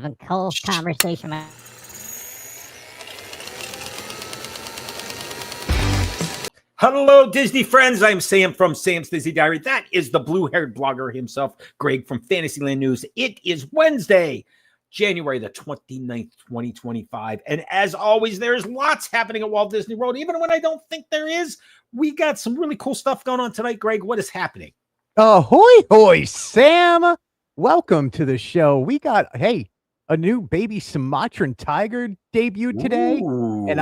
a cold conversation. Hello, Disney friends. I'm Sam from Sam's Disney Diary. That is the blue-haired blogger himself, Greg from Fantasyland News. It is Wednesday, January the 29th, 2025. And as always, there's lots happening at Walt Disney World. Even when I don't think there is, we got some really cool stuff going on tonight. Greg, what is happening? Ahoy, hoy, Sam. Welcome to the show. We got, a new baby Sumatran tiger debuted today. Ooh. And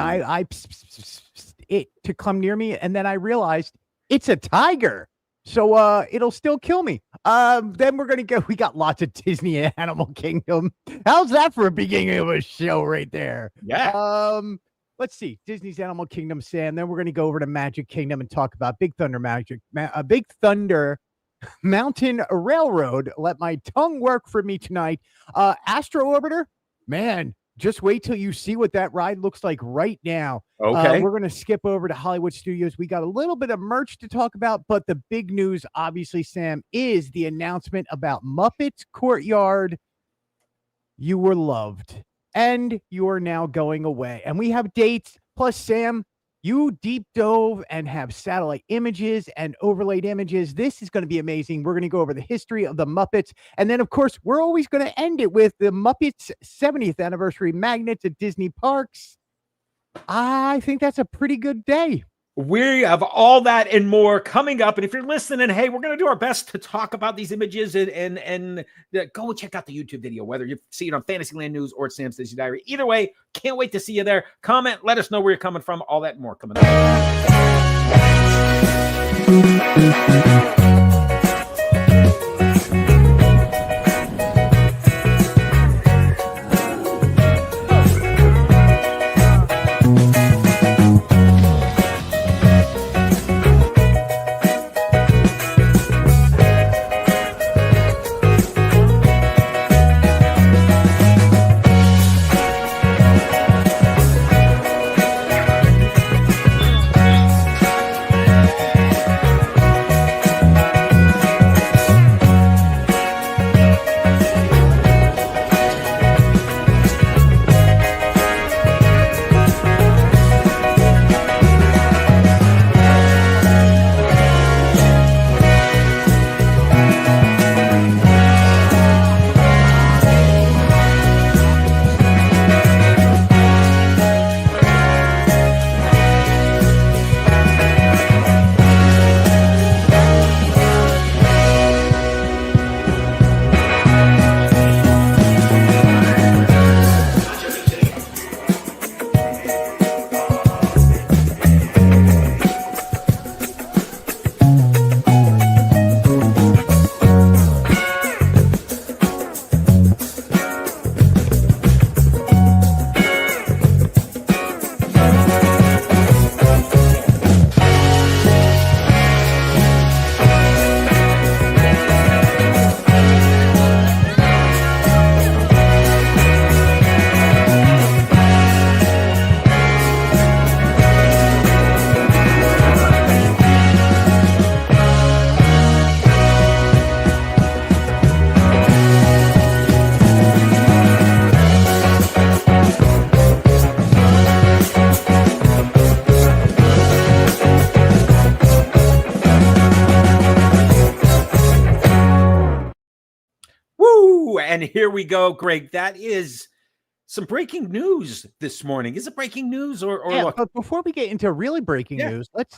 it to come near me. And then I realized it's a tiger. So it'll still kill me. Then we're going to go. We got lots of Disney and Animal Kingdom. How's that for a beginning of a show right there? Yeah. Let's see. Disney's Animal Kingdom, Sam. Then we're going to go over to Magic Kingdom and talk about Big Thunder Big Thunder Mountain Railroad. Let my tongue work for me tonight. Astro Orbiter, man, just wait till you see what that ride looks like right now. Okay. We're going to skip over to Hollywood Studios. We got a little bit of merch to talk about, but the big news, obviously, Sam, is the announcement about Muppets Courtyard. You were loved, and you are now going away. And we have dates. Plus, Sam, you deep dove and have satellite images and overlaid images. This is going to be amazing. We're going to go over the history of the Muppets. And then, of course, we're always going to end it with the Muppets 70th anniversary magnets at Disney parks. I think that's a pretty good day. We have all that and more coming up. And if you're listening, hey, we're going to do our best to talk about these images and go check out the YouTube video, whether you see it on Fantasyland News or at Sam's Disney Diary. Either way, can't wait to see you there. Comment, let us know where you're coming from. All that and more coming up. And here we go, Greg. That is some breaking news this morning. Is it breaking news or look? But before we get into really breaking news, let's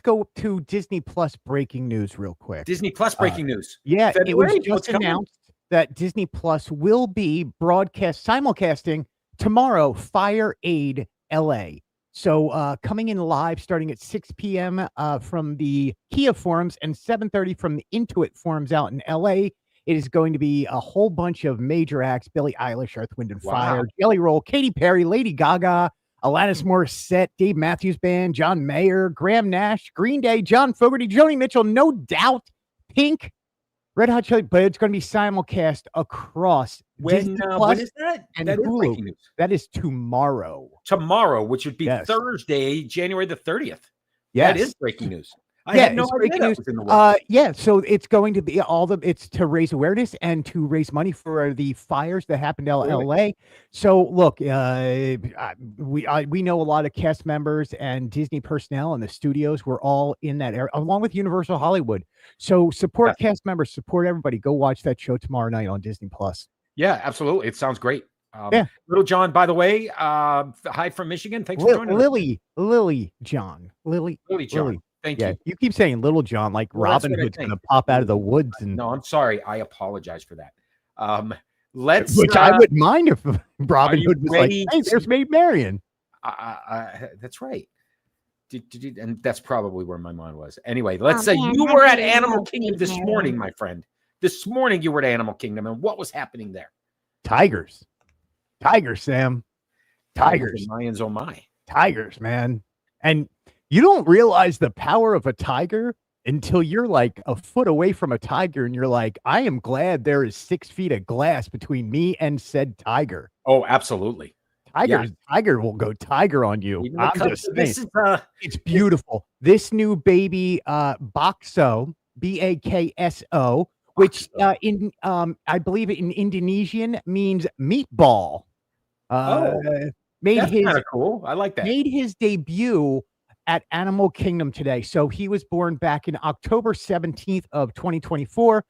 go to Disney Plus breaking news real quick. Disney Plus breaking news. Yeah, February? It was just announced that Disney Plus will be simulcasting tomorrow Fire Aid LA. So coming in live starting at 6 p.m. From the Kia forums and 7:30 from the Intuit forums out in LA. It is going to be a whole bunch of major acts: Billie Eilish, Earth, Wind, and Fire, Jelly Roll, Katy Perry, Lady Gaga, Alanis Morissette, Dave Matthews Band, John Mayer, Graham Nash, Green Day, John Fogerty, Joni Mitchell, No Doubt, Pink, Red Hot Chili, but it's going to be simulcast across Disney Plus. When is that? And that Hulu. Is breaking news. That is tomorrow. Tomorrow, which would be Thursday, January the 30th. Yes. That is breaking news. I Yeah, had no it's idea breaking that news. was in the works. Yeah, so it's going to be it's to raise awareness and to raise money for the fires that happened in Really? LA. So look, we know a lot of cast members and Disney personnel and the studios were all in that area, along with Universal Hollywood. So Yeah. support cast members, support everybody. Go watch that show tomorrow night on Disney Plus. Yeah, absolutely. It sounds great. Yeah. Little John, by the way, hi from Michigan. Thanks for joining us. Lily John. Lily John. Thank Yeah, you. you keep saying Little John like Well, that's Robin what I Hood's think. gonna pop out of the woods and No, I'm sorry. I apologize for that. Let's which I wouldn't mind if Robin you Hood was like, ready "Hey, there's Maid Marian." that's right. And that's probably where my mind was. Anyway, let's say you were at Animal Kingdom this morning, my friend. This morning you were at Animal Kingdom, and what was happening there? Tigers, Sam, tigers, Lions, oh my, tigers, man. And you don't realize the power of a tiger until you're like a foot away from a tiger, and you're like, I am glad there is 6 feet of glass between me and said tiger. Oh, absolutely. Tiger will go tiger on you. I'm just saying. It's beautiful. This new baby, Bakso, Bakso, which in I believe in Indonesian means meatball. That's kind of cool. I like that. Made his debut at Animal Kingdom today. So he was born back in October 17th of 2024.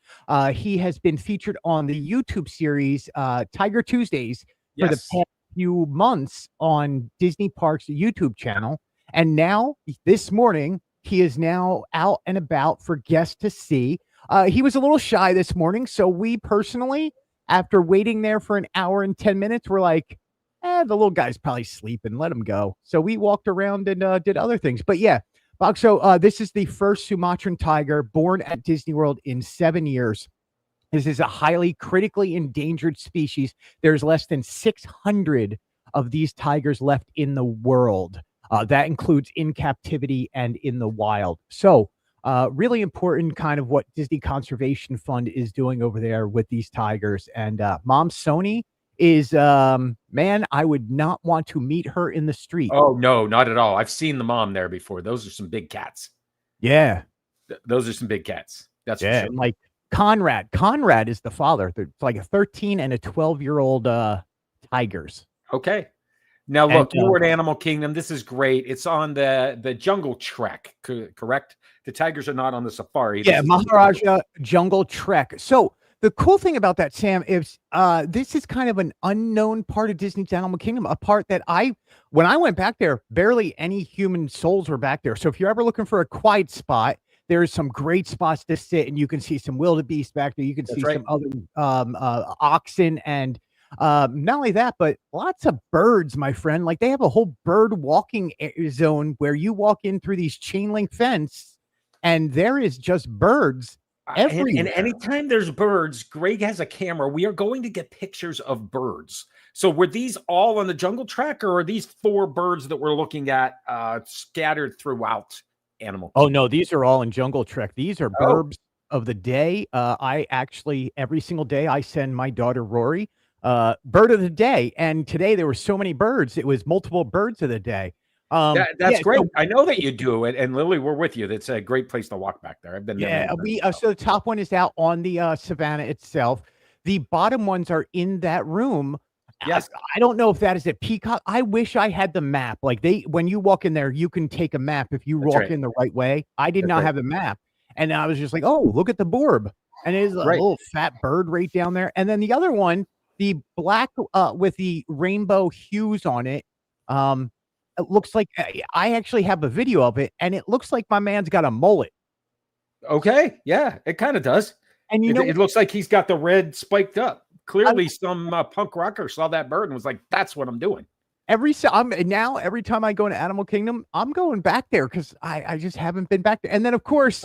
He has been featured on the YouTube series Tiger Tuesdays for the past few months on Disney Parks YouTube channel. And now this morning, he is now out and about for guests to see. He was a little shy this morning. So we personally, after waiting there for an hour and 10 minutes, we're like, the little guy's probably sleeping. Let him go. So we walked around and did other things. But yeah, Bakso, this is the first Sumatran tiger born at Disney World in 7 years. This is a highly critically endangered species. There's less than 600 of these tigers left in the world. That includes in captivity and in the wild. So really important kind of what Disney Conservation Fund is doing over there with these tigers. And Mom Sony is, man, I would not want to meet her in the street. Oh, no, not at all. I've seen the mom there before. Those are some big cats. Yeah. Those are some big cats. That's yeah. For sure. Like Conrad is the father. They're like a 13 and a 12-year-old tigers. Okay. Now, look, you were at Animal Kingdom. This is great. It's on the Jungle Trek, correct? The tigers are not on the safari. Yeah, Maharaja Jungle Trek. So the cool thing about that, Sam, is this is kind of an unknown part of Disney's Animal Kingdom, a part that when I went back there, barely any human souls were back there. So if you're ever looking for a quiet spot, there's some great spots to sit, and you can see some wildebeest back there. You can see some other oxen, and not only that, but lots of birds, my friend. Like they have a whole bird walking zone where you walk in through these chain link fence, and there is just birds everywhere. And anytime there's birds, Greg has a camera. We are going to get pictures of birds. So were these all on the Jungle Trek, or are these 4 birds that we're looking at scattered throughout Animal Kingdom? Oh no, these are all in Jungle Trek. These are birds of the day. I actually every single day I send my daughter Rory bird of the day, and today there were so many birds. It was multiple birds of the day. That's great. So, I know that you do it, and Lily, we're with you. That's a great place to walk back there. I've been there. Yeah, so the top one is out on the savannah itself. The bottom ones are in that room. Yes, I don't know if that is at Peacock. I wish I had the map. Like when you walk in there, you can take a map if you walk in the right way. I did not have the map, and I was just like, oh, look at the borb, and it is a little fat bird right down there. And then the other one, the black with the rainbow hues on it. It looks like I actually have a video of it, and it looks like my man's got a mullet. Okay, yeah, it kind of does. And it looks like he's got the red spiked up. Clearly, some punk rocker saw that bird and was like, "That's what I'm doing." Every time I go into Animal Kingdom, I'm going back there because I just haven't been back there. And then, of course,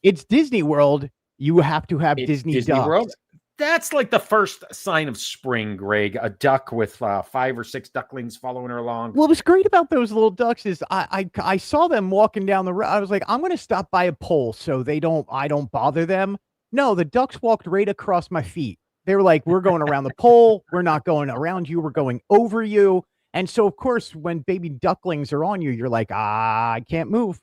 it's Disney World. You have to have Disney ducks. World. That's like the first sign of spring, Greg. A duck with 5 or 6 ducklings following her along. Well, what's great about those little ducks is I saw them walking down the road. I was like, I'm going to stop by a pole so I don't bother them. No, the ducks walked right across my feet. They were like, we're going around the pole. We're not going around you. We're going over you. And so, of course, when baby ducklings are on you, you're like, I can't move.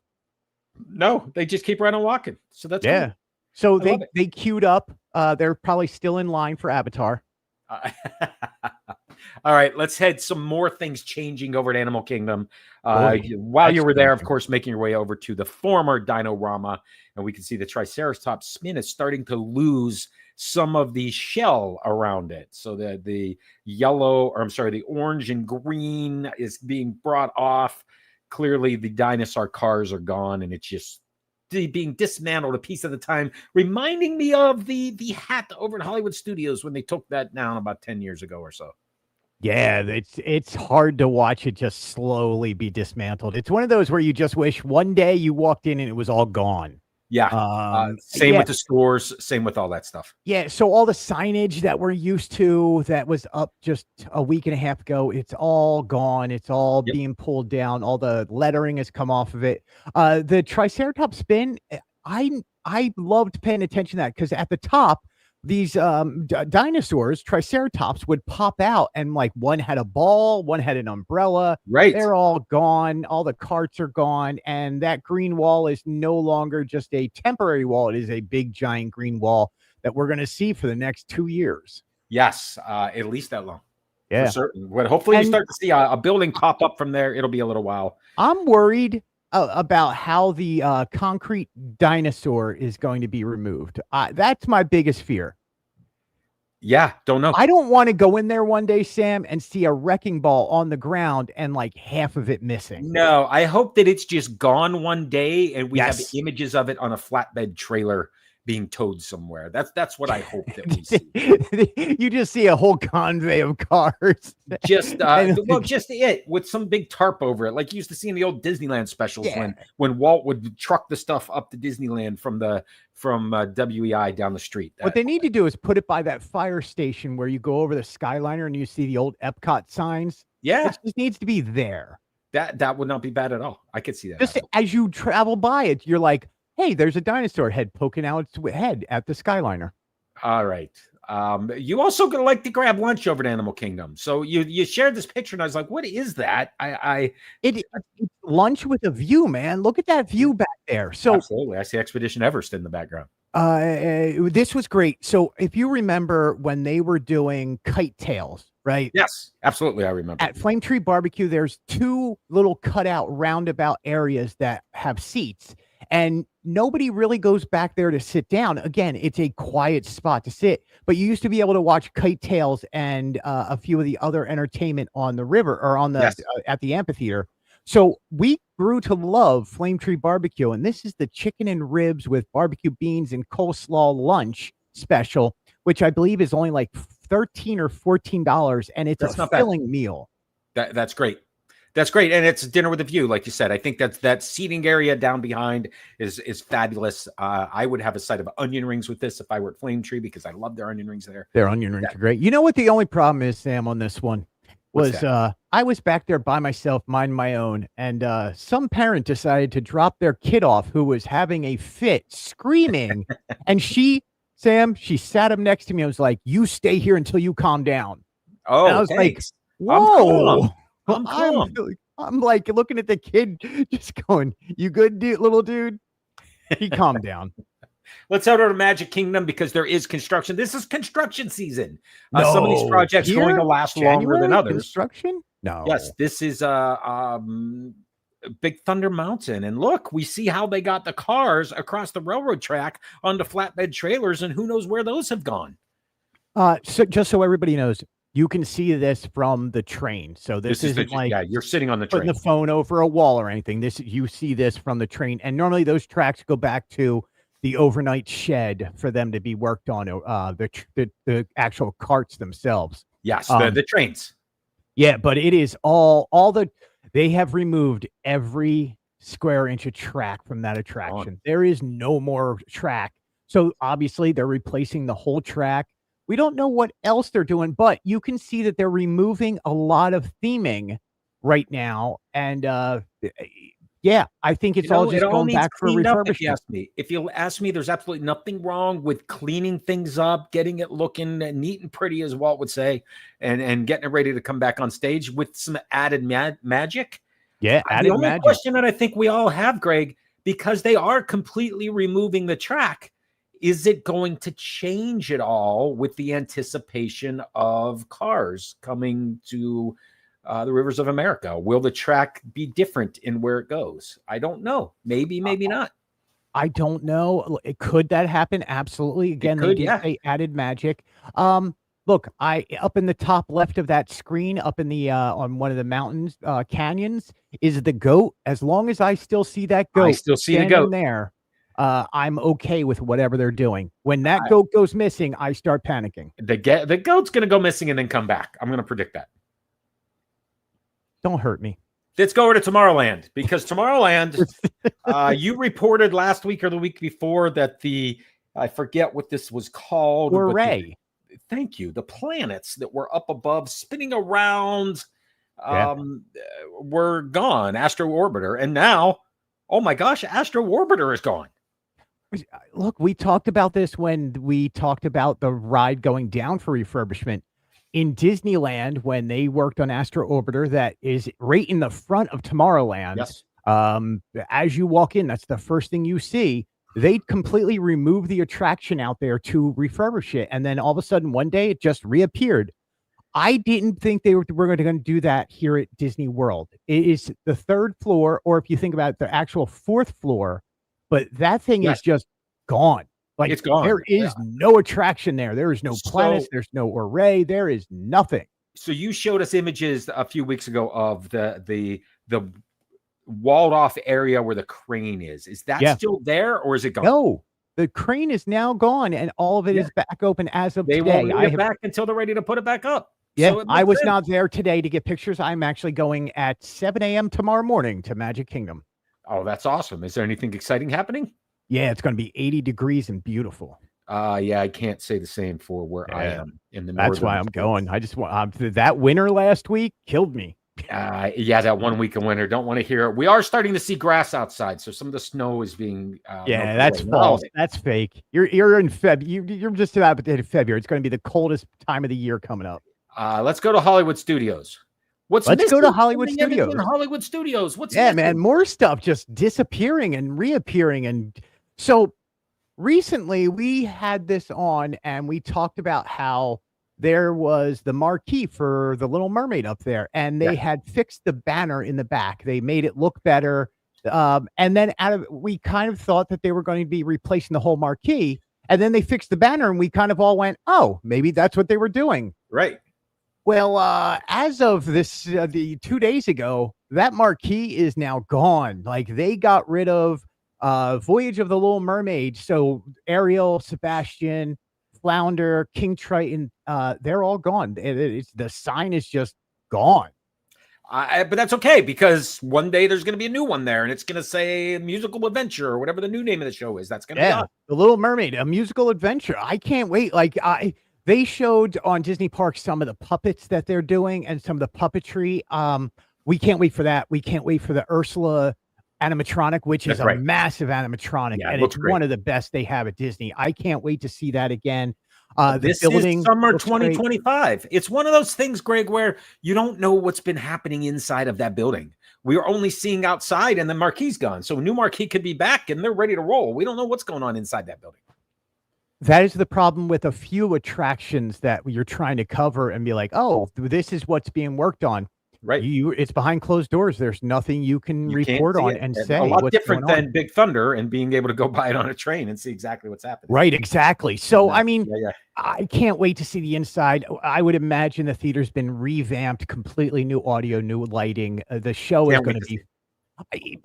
No, they just keep running walking. So that's Yeah. cool. So I love they queued up. They're probably still in line for Avatar. All right, let's head some more things changing over at Animal Kingdom. Boy, While you were there, of changing. course, making your way over to the former Dino-Rama, and we can see the Triceratops spin is starting to lose some of the shell around it. So the orange and green is being brought off. Clearly, the dinosaur cars are gone, and it's just being dismantled a piece at a time, reminding me of the hat over at Hollywood Studios when they took that down about 10 years ago or so. Yeah, it's hard to watch it just slowly be dismantled. It's one of those where you just wish one day you walked in and it was all gone. Yeah. Same with the stores, same with all that stuff. Yeah, so all the signage that we're used to that was up just a week and a half ago, it's all gone. It's all being pulled down. All the lettering has come off of it. The Triceratops spin, I loved paying attention to that because at the top, these dinosaurs, Triceratops, would pop out and like one had a ball, one had an umbrella. Right. They're all gone. All the carts are gone. And that green wall is no longer just a temporary wall. It is a big, giant green wall that we're going to see for the next 2 years. Yes, at least that long. Yeah. For certain. But hopefully you start to see a building pop up from there. It'll be a little while. I'm worried about how the concrete dinosaur is going to be removed. That's my biggest fear. Yeah, don't know. I don't want to go in there one day, Sam, and see a wrecking ball on the ground and like half of it missing. No, I hope that it's just gone one day and we have images of it on a flatbed trailer being towed somewhere. That's what I hope that we see. You just see a whole convoy of cars. Just it with some big tarp over it, like you used to see in the old Disneyland specials when Walt would truck the stuff up to Disneyland from WEI down the street. What they need to do is put it by that fire station where you go over the Skyliner and you see the old Epcot signs. Yeah, it just needs to be there. That would not be bad at all. I could see that. Just as you travel by it, you're like, hey, there's a dinosaur head poking out its head at the Skyliner. All right. You also gonna like to grab lunch over at Animal Kingdom. So you shared this picture and I was like, what is that? It's lunch with a view, man. Look at that view back there. So absolutely. I see Expedition Everest in the background. This was great. So if you remember when they were doing kite tails, right? Yes, absolutely. I remember. At Flame Tree Barbecue, there's 2 little cutout roundabout areas that have seats. And nobody really goes back there to sit down. Again, it's a quiet spot to sit, but you used to be able to watch kite tails and a few of the other entertainment on the river or on the at the amphitheater. So we grew to love Flame Tree Barbecue, and this is the chicken and ribs with barbecue beans and coleslaw lunch special, which I believe is only like $13 or $14, and it's a filling meal. That's great. That's great. And it's dinner with a view, like you said. I think that seating area down behind is fabulous. I would have a side of onion rings with this if I were at Flame Tree because I love their onion rings there. Their onion rings are great. You know what the only problem is, Sam, on this one was I was back there by myself, minding my own, and some parent decided to drop their kid off who was having a fit, screaming, and she sat up next to me and was like, "You stay here until you calm down." Oh, and I was like, "Whoa." I'm like looking at the kid, just going, "You good, dude, little dude?" He calmed down. Let's head over to Magic Kingdom because there is construction. This is construction season. Some of these projects going to last longer than others. Construction? No. Yes, this is Big Thunder Mountain. And look, we see how they got the cars across the railroad track onto flatbed trailers, and who knows where those have gone. So just so everybody knows, you can see this from the train. So this isn't like you're sitting on the train, putting the phone over a wall or anything. You see this from the train, and normally those tracks go back to the overnight shed for them to be worked on. The actual carts themselves. Yes, the trains. Yeah, but it is they have removed every square inch of track from that attraction. There is no more track. So obviously they're replacing the whole track. We don't know what else they're doing, but you can see that they're removing a lot of theming right now. And yeah, I think it's all just going back for refurbishment. If you ask me, there's absolutely nothing wrong with cleaning things up, getting it looking neat and pretty, as Walt would say, and getting it ready to come back on stage with some added magic. Yeah, the only question that I think we all have, Greg, because they are completely removing the track. Is it going to change at all with the anticipation of cars coming to the rivers of America? Will the track be different in where it goes? I don't know. Maybe, maybe not. I don't know. Could that happen? Absolutely. Again, could, they did yeah. say added magic. Look, I up in the top left of that screen, up in the on one of the mountains, canyons, is the goat. As long as I still see that goat, I still see the standing goat. there, I'm okay with whatever they're doing. When that goat goes missing, I start panicking. The goat's going to go missing and then come back. I'm going to predict that. Don't hurt me. Let's go over to Tomorrowland, because Tomorrowland, you reported last week or the week before that I forget what this was called. Array. Thank you. The planets that were up above spinning around were gone. Astro Orbiter. And now, oh my gosh, Astro Orbiter is gone. Look, we talked about this when we talked about the ride going down for refurbishment in Disneyland when they worked on Astro Orbiter. That is right in the front of Tomorrowland. Yes. As you walk in, that's the first thing you see. They completely removed the attraction out there to refurbish it. And then all of a sudden, one day it just reappeared. I didn't think they were going to do that here at Disney World. It is the third floor, or if you think about it, the actual fourth floor, but that thing is just gone. Like, it's gone. There is no attraction there. There is no planets. There's no array. There is nothing. So you showed us images a few weeks ago of the walled off area where the crane is. Is that still there, or is it gone? No, the crane is now gone, and all of it is back open as of today. Won't leave it back until they're ready to put it back up. Yeah, so I was not there today to get pictures. I'm actually going at 7 a.m. tomorrow morning to Magic Kingdom. Oh, that's awesome. Is there anything exciting happening? Yeah, it's going to be 80 degrees and beautiful. Yeah, I can't say the same for where I am in the That's why I'm going. I just want that winter last week killed me. Yeah, that 1 week of winter. Don't want to hear it. We are starting to see grass outside, so some of the snow is being. That's false. That's fake. You're in You're just about in February. It's going to be the coldest time of the year coming up. Let's go to Hollywood Studios. Let's go to Hollywood Studios. Hollywood Studios. What's man? More stuff just disappearing and reappearing, and so recently we had this on, and we talked about how there was the marquee for the Little Mermaid up there, and they had fixed the banner in the back. They made it look better. And then we kind of thought that they were going to be replacing the whole marquee. And then they fixed the banner, and we kind of all went, oh, maybe that's what they were doing. Right. Well, as of the 2 days ago, that marquee is now gone. Like, they got rid of Voyage of the Little Mermaid. So Ariel, Sebastian, Flounder, King Triton, they're all gone. The sign is just gone. But that's okay, because one day there's going to be a new one there, and it's going to say Musical Adventure or whatever the new name of the show is. That's going to be on. The Little Mermaid, a musical adventure. I can't wait. They showed on Disney Parks some of the puppets that they're doing and some of the puppetry. We can't wait for that. We can't wait for the Ursula animatronic, which is a massive animatronic, and it's one of the best they have at Disney. I can't wait to see that again. This is summer 2025. It's one of those things, Greg, where you don't know what's been happening inside of that building. We are only seeing outside, and the marquee's gone. So a new marquee could be back, and they're ready to roll. We don't know what's going on inside that building. That is the problem with a few attractions that you're trying to cover and be like, oh, this is what's being worked on. Right. It's behind closed doors. There's nothing you can report on and say. A lot different than Big Thunder and being able to go by it on a train and see exactly what's happening. Right, exactly. So, I mean, I can't wait to see the inside. I would imagine the theater's been revamped, completely new audio, new lighting. The show is going to be...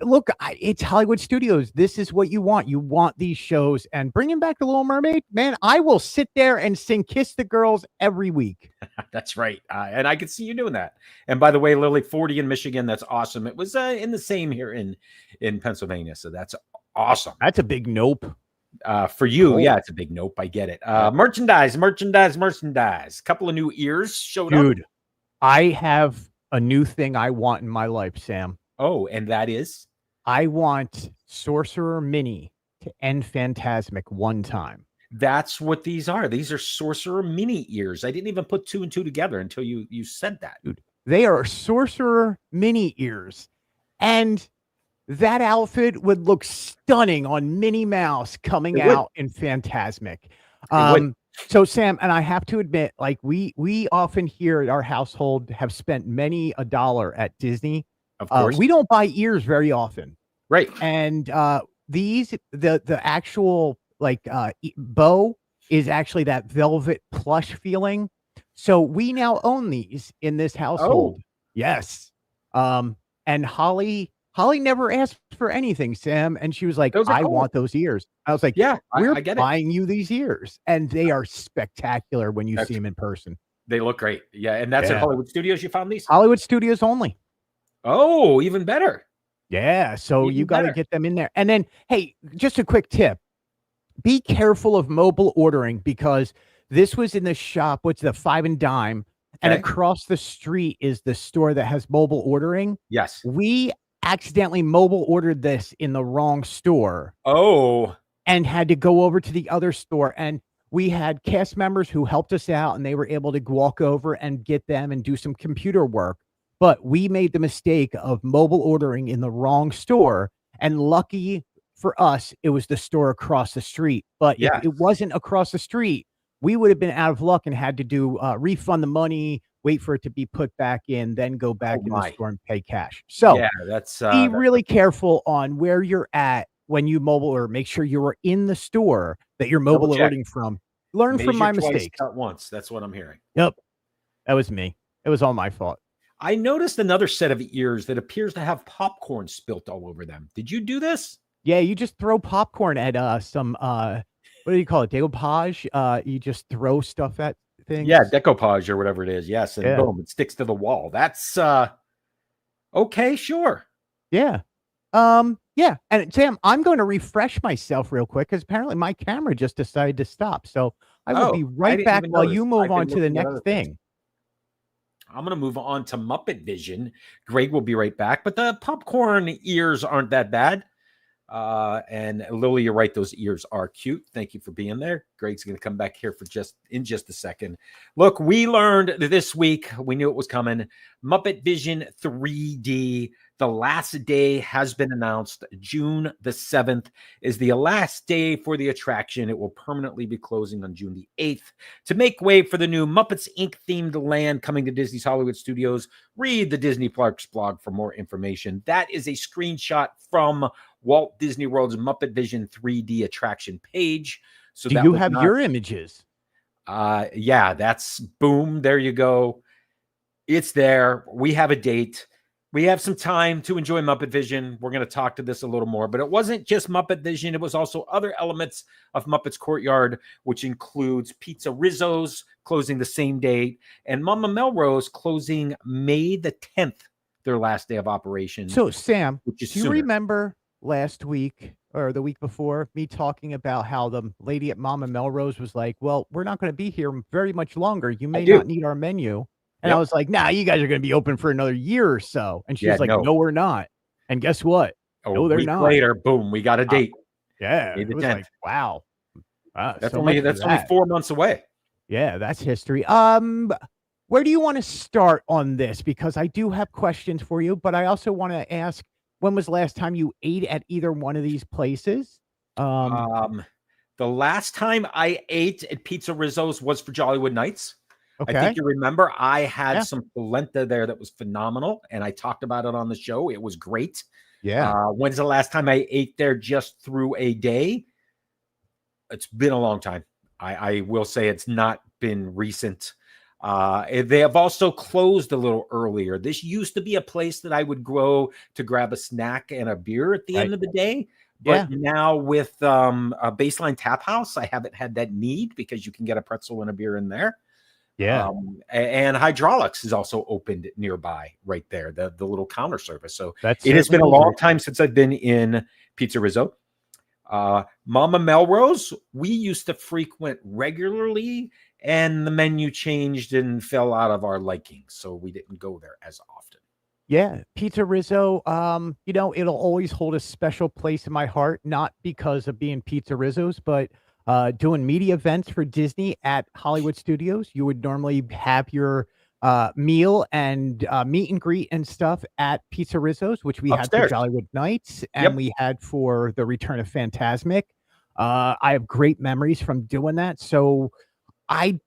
Look, it's Hollywood Studios. This is what you want. You want these shows, and bringing back the Little Mermaid, man, I will sit there and sing Kiss the Girls every week. That's right. And I could see you doing that. And by the way, Lily, 40 in Michigan, that's awesome. It was in the same here in Pennsylvania. So that's awesome. That's a big nope. For you, yeah, it's a big nope. I get it. Merchandise. Couple of new ears showed up. Dude, I have a new thing I want in my life, Sam. Oh, and that is? I want Sorcerer Mini to end Phantasmic one time. That's what these are. These are Sorcerer Mini ears. I didn't even put two and two together until you said that. Dude, they are Sorcerer Mini ears. And that outfit would look stunning on Minnie Mouse coming It would. out in Fantasmic. It would. So Sam, and I have to admit, like we often here at our household have spent many a dollar at Disney. Of course. We don't buy ears very often. Right. And the actual bow is actually that velvet plush feeling. So we now own these in this household. Oh. Yes. And Holly never asked for anything, Sam, and she was like, Those are "I cool. want those ears." I was like, Yeah, "We're I get it. buying you these ears," and they are spectacular when you see them in person. They look great. Yeah, and that's at Yeah. Hollywood Studios you found these? Hollywood Studios only. Oh, even better. Yeah, so Even you got to better. get them in there. And then, hey, just a quick tip. Be careful of mobile ordering because this was in the shop, what's the Five and Dime, and Okay. across the street is the store that has mobile ordering. Yes. We accidentally mobile ordered this in the wrong store Oh, and had to go over to the other store. And we had cast members who helped us out and they were able to walk over and get them and do some computer work. But we made the mistake of mobile ordering in the wrong store. And lucky for us, it was the store across the street. But yeah. if it wasn't across the street, we would have been out of luck and had to do refund the money, wait for it to be put back in, then go back in the store and pay cash. So Yeah, that's be really careful on where you're at when you mobile or make sure you are in the store that you're mobile Double check. ordering from. Learn from my twice, mistakes. cut once. That's what I'm hearing. Yep. That was me. It was all my fault. I noticed another set of ears that appears to have popcorn spilt all over them. Did you do this? Yeah, you just throw popcorn at some what do you call it? Decoupage. You just throw stuff at things. Yeah, decoupage or whatever it is. Yes, and Yeah. boom, it sticks to the wall. That's okay, sure. Yeah. Yeah. And Sam, I'm going to refresh myself real quick because apparently my camera just decided to stop. So I will be right didn't back even while notice. you move I've on been to the looking at other next things. thing. I'm going to move on to MuppetVision. Greg will be right back, but the popcorn ears aren't that bad. And Lily, you're right. Those ears are cute. Thank you for being there. Greg's going to come back here for just a second. Look, we learned this week, we knew it was coming. MuppetVision 3D. The last day has been announced. June the 7th is the last day for the attraction. It will permanently be closing on June the 8th. To make way for the new Muppets Inc. themed land coming to Disney's Hollywood Studios, read the Disney Parks blog for more information. That is a screenshot from Walt Disney World's MuppetVision 3D attraction page. So do you have your images? Yeah, that's boom. There you go. It's there. We have a date. We have some time to enjoy MuppetVision. We're going to talk to this a little more, but it wasn't just MuppetVision. It was also other elements of Muppets Courtyard, which includes Pizza Rizzo's closing the same date and Mama Melrose closing May the 10th, their last day of operation. So Sam, which is do you remember last week or the week before me talking about how the lady at Mama Melrose was like, well, we're not going to be here very much longer. You may not need our menu. And I was like, nah, you guys are going to be open for another year or so. And she's like, no, we're not. And guess what? No, they're not. Later, boom, we got a date. Yeah. It was like, wow. That's only 4 months away. Yeah, that's history. Where do you want to start on this? Because I do have questions for you, but I also want to ask, when was the last time you ate at either one of these places? The last time I ate at Pizza Rizzo's was for Jollywood Nights. Okay. I think you remember I had some polenta there that was phenomenal, and I talked about it on the show. It was great. Yeah. When's the last time I ate there just through a day? It's been a long time. I will say it's not been recent. They have also closed a little earlier. This used to be a place that I would go to grab a snack and a beer at the end of the day. But now with a Baseline Tap House, I haven't had that need because you can get a pretzel and a beer in there. Yeah. And Hydraulics is also opened nearby right there, the little counter service. So it has been a long time since I've been in Pizza Rizzo. Mama Melrose, we used to frequent regularly, and the menu changed and fell out of our liking. So we didn't go there as often. Yeah. Pizza Rizzo, it'll always hold a special place in my heart, not because of being Pizza Rizzo's, but doing media events for Disney at Hollywood Studios. You would normally have your meal and meet and greet and stuff at Pizza Rizzo's, which we had for Upstairs. Jollywood Nights, and Yep. we had for the Return of Fantasmic. I have great memories from doing that. So I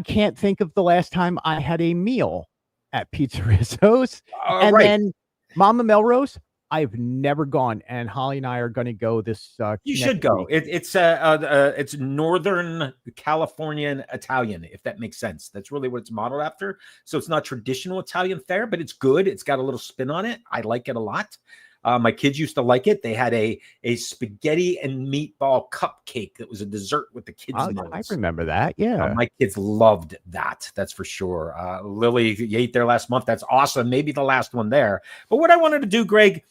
can't think of the last time I had a meal at Pizza Rizzo's. And Right. then Mama Melrose, I've never gone, and Holly and I are going to go this. You next should go. week. It's Northern Californian Italian, if that makes sense. That's really what it's modeled after. So it's not traditional Italian fare, but it's good. It's got a little spin on it. I like it a lot. My kids used to like it. They had a spaghetti and meatball cupcake that was a dessert with the kids' meals. I remember that. Yeah. My kids loved that. That's for sure. Lily, you ate there last month. That's awesome. Maybe the last one there. But what I wanted to do, Greg,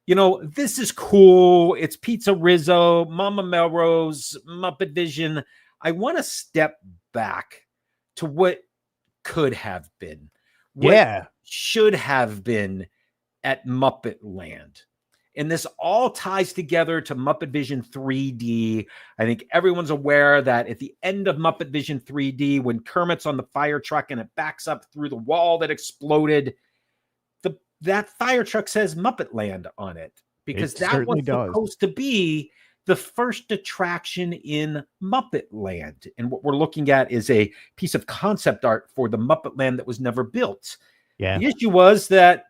this is cool. It's Pizza Rizzo, Mama Melrose, MuppetVision. I want to step back to what could have been. What should have been at Muppet Land. And this all ties together to MuppetVision 3D. I think everyone's aware that at the end of MuppetVision 3D, when Kermit's on the fire truck and it backs up through the wall that exploded, that fire truck says Muppet Land on it, because that was supposed to be the first attraction in Muppet Land. And what we're looking at is a piece of concept art for the Muppet Land that was never built. Yeah. The issue was that,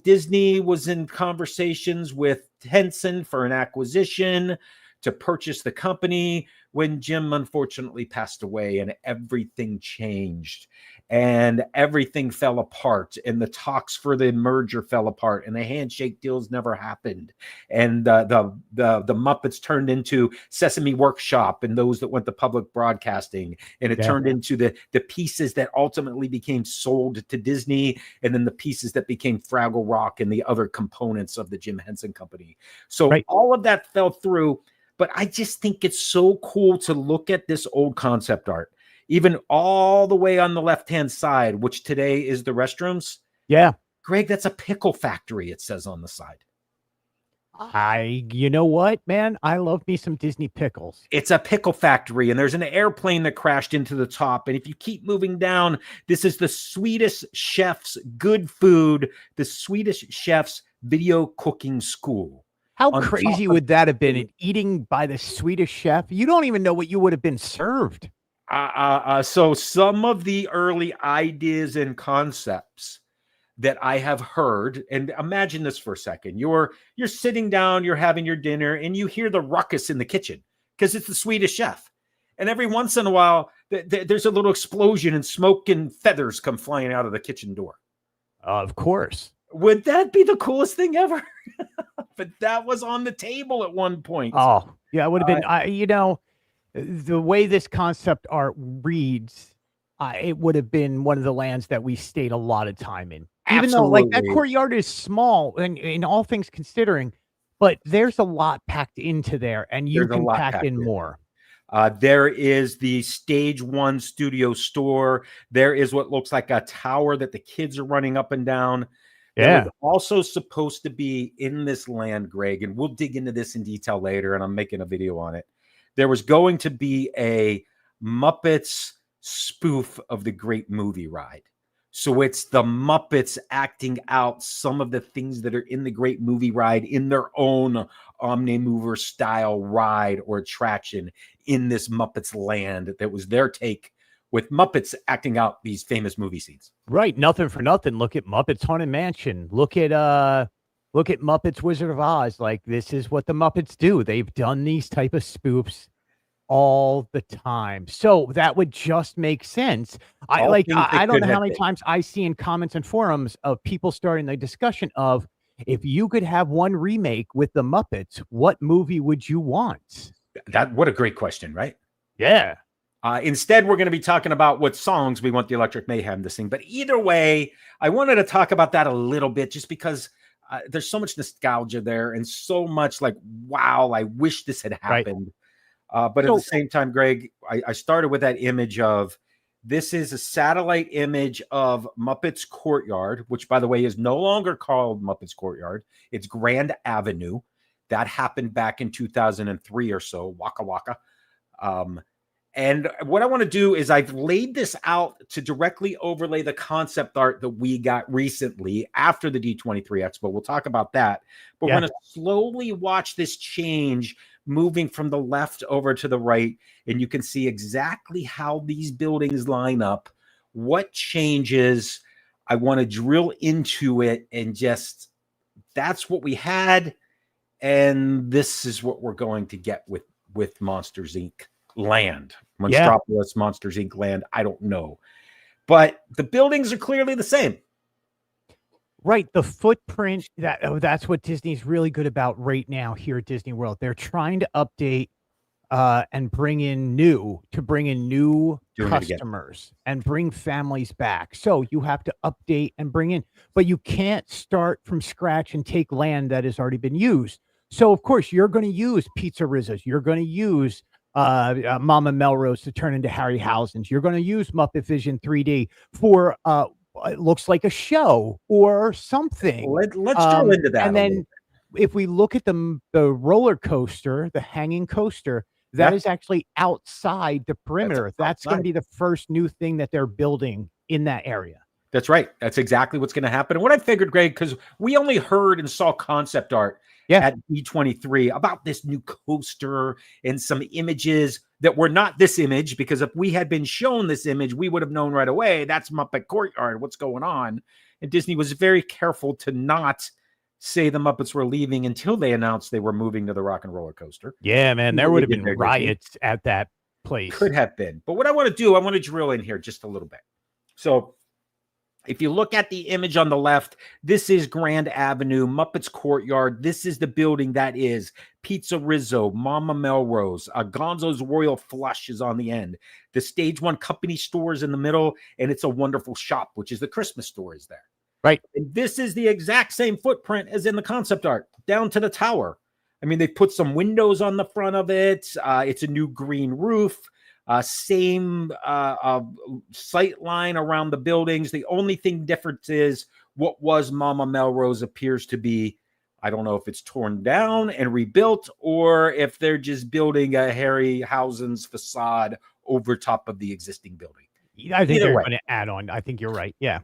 Disney was in conversations with Henson for an acquisition to purchase the company when Jim unfortunately passed away, and everything changed and everything fell apart, and the talks for the merger fell apart, and the handshake deals never happened. And the Muppets turned into Sesame Workshop and those that went to public broadcasting, and it turned into the pieces that ultimately became sold to Disney, and then the pieces that became Fraggle Rock and the other components of the Jim Henson Company. So all of that fell through. But I just think it's so cool to look at this old concept art, even all the way on the left-hand side, which today is the restrooms. Yeah. Greg, that's a pickle factory, it says on the side. You know what, man? I love me some Disney pickles. It's a pickle factory, and there's an airplane that crashed into the top. And if you keep moving down, this is the Swedish Chef's Good Food, the Swedish Chef's Video Cooking School. How crazy would that have been? Eating by the Swedish chef? You don't even know what you would have been served. So some of the early ideas and concepts that I have heard, and imagine this for a second. You're sitting down, you're having your dinner, and you hear the ruckus in the kitchen because it's the Swedish chef. And every once in a while, there's a little explosion and smoke and feathers come flying out of the kitchen door. Of course. Would that be the coolest thing ever? But that was on the table at one point. Oh, yeah, it would have been, the way this concept art reads, it would have been one of the lands that we stayed a lot of time in. Even though, like, that courtyard is small, and in all things considering, but there's a lot packed into there, and you can pack in more. There is the Stage 1 studio store. There is what looks like a tower that the kids are running up and down. Yeah. Was also supposed to be in this land, Greg, and we'll dig into this in detail later, and I'm making a video on it. There was going to be a Muppets spoof of the Great Movie Ride. So it's the Muppets acting out some of the things that are in the Great Movie Ride in their own Omnimover style ride or attraction in this Muppets land that was their take, with Muppets acting out these famous movie scenes. Right. Nothing for nothing. Look at Muppets Haunted Mansion. Look at Muppets Wizard of Oz. Like, this is what the Muppets do. They've done these type of spoofs all the time. So that would just make sense. I don't know how many times I see in comments and forums of people starting the discussion of, if you could have one remake with the Muppets, what movie would you want? What a great question, right? Yeah. Instead, we're going to be talking about what songs we want the Electric Mayhem to sing. But either way, I wanted to talk about that a little bit just because there's so much nostalgia there and so much like, wow, I wish this had happened. But at the same time, Greg, I started with that image of, this is a satellite image of Muppets Courtyard, which, by the way, is no longer called Muppets Courtyard. It's Grand Avenue. That happened back in 2003 or so, Waka Waka. And what I want to do is I've laid this out to directly overlay the concept art that we got recently after the D23 Expo. We'll talk about that. But we're going to slowly watch this change moving from the left over to the right. And you can see exactly how these buildings line up, what changes. I want to drill into it and just, that's what we had. And this is what we're going to get with Monsters, Inc. Land. Monstropolis, Monsters, Inc. Land. I don't know. But the buildings are clearly the same. Right. The footprint, that's what Disney's really good about right now here at Disney World. They're trying to update and bring in new customers and bring families back. So you have to update and bring in, but you can't start from scratch and take land that has already been used. So of course you're going to use Pizza Rizzo's. You're going to use Mama Melrose to turn into Harryhausen's. You're going to use MuppetVision 3D for it looks like a show or something. Let's drill into that. And then if we look at the roller coaster, the hanging coaster, that is actually outside the perimeter. That's going to be the first new thing that they're building in that area. That's right. That's exactly what's going to happen. And what I figured, Greg, because we only heard and saw concept art at D23 about this new coaster and some images that were not this image, because if we had been shown this image, we would have known right away that's Muppet Courtyard, what's going on. And Disney was very careful to not say the Muppets were leaving until they announced they were moving to the Rock and Roller Coaster. Yeah, man, there would have been riots at that place. Could have been. But what I want to do, I want to drill in here just a little bit. So if you look at the image on the left, this is Grand Avenue, Muppets Courtyard. This is the building that is Pizza Rizzo, Mama Melrose, Gonzo's Royal Flush is on the end. The Stage One Company store is in the middle, and It's a Wonderful Shop, which is the Christmas store, is there. Right. And this is the exact same footprint as in the concept art, down to the tower. I mean, they put some windows on the front of it. It's a new green roof. Same sight line around the buildings. The only thing different is what was Mama Melrose appears to be, I don't know if it's torn down and rebuilt or if they're just building a Harryhausen's facade over top of the existing building. I think they're going to add on. I think you're right. Yeah.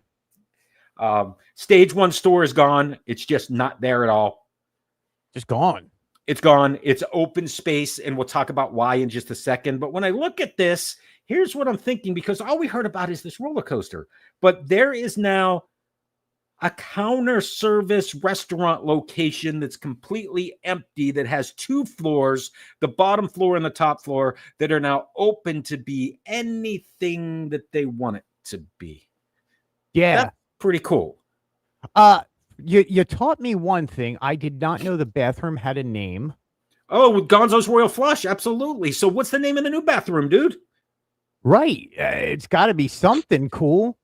Stage One store is gone. It's just not there at all. Just gone. It's gone. It's open space, and we'll talk about why in just a second. But when I look at this, here's what I'm thinking, because all we heard about is this roller coaster. But there is now a counter service restaurant location that's completely empty that has 2 floors, the bottom floor and the top floor, that are now open to be anything that they want it to be. Yeah. That's pretty cool. You taught me one thing. I did not know the bathroom had a name. Oh, Gonzo's Royal Flush. Absolutely. So what's the name of the new bathroom, dude? Right. It's got to be something cool.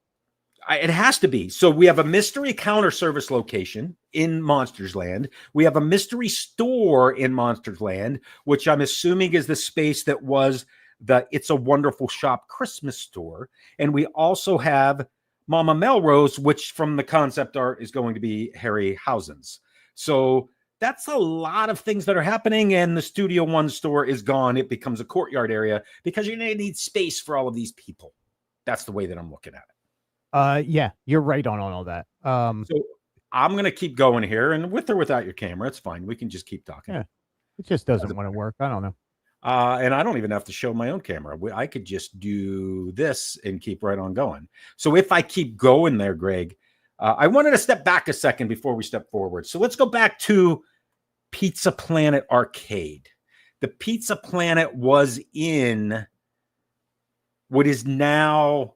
It has to be. So we have a mystery counter service location in Monsters Land. We have a mystery store in Monsters Land, which I'm assuming is the space that was the It's a Wonderful Shop Christmas store. And we also have Mama Melrose, which from the concept art is going to be Harryhausen's. So that's a lot of things that are happening. And the Studio One store is gone. It becomes a courtyard area because you're going to need space for all of these people. That's the way that I'm looking at it. Yeah, you're right on all that. So I'm going to keep going here, and with or without your camera, it's fine. We can just keep talking. Yeah, it just doesn't want to work. I don't know. And I don't even have to show my own camera. I could just do this and keep right on going. So if I keep going there, Greg, I wanted to step back a second before we step forward. So let's go back to Pizza Planet Arcade. The Pizza Planet was in what is now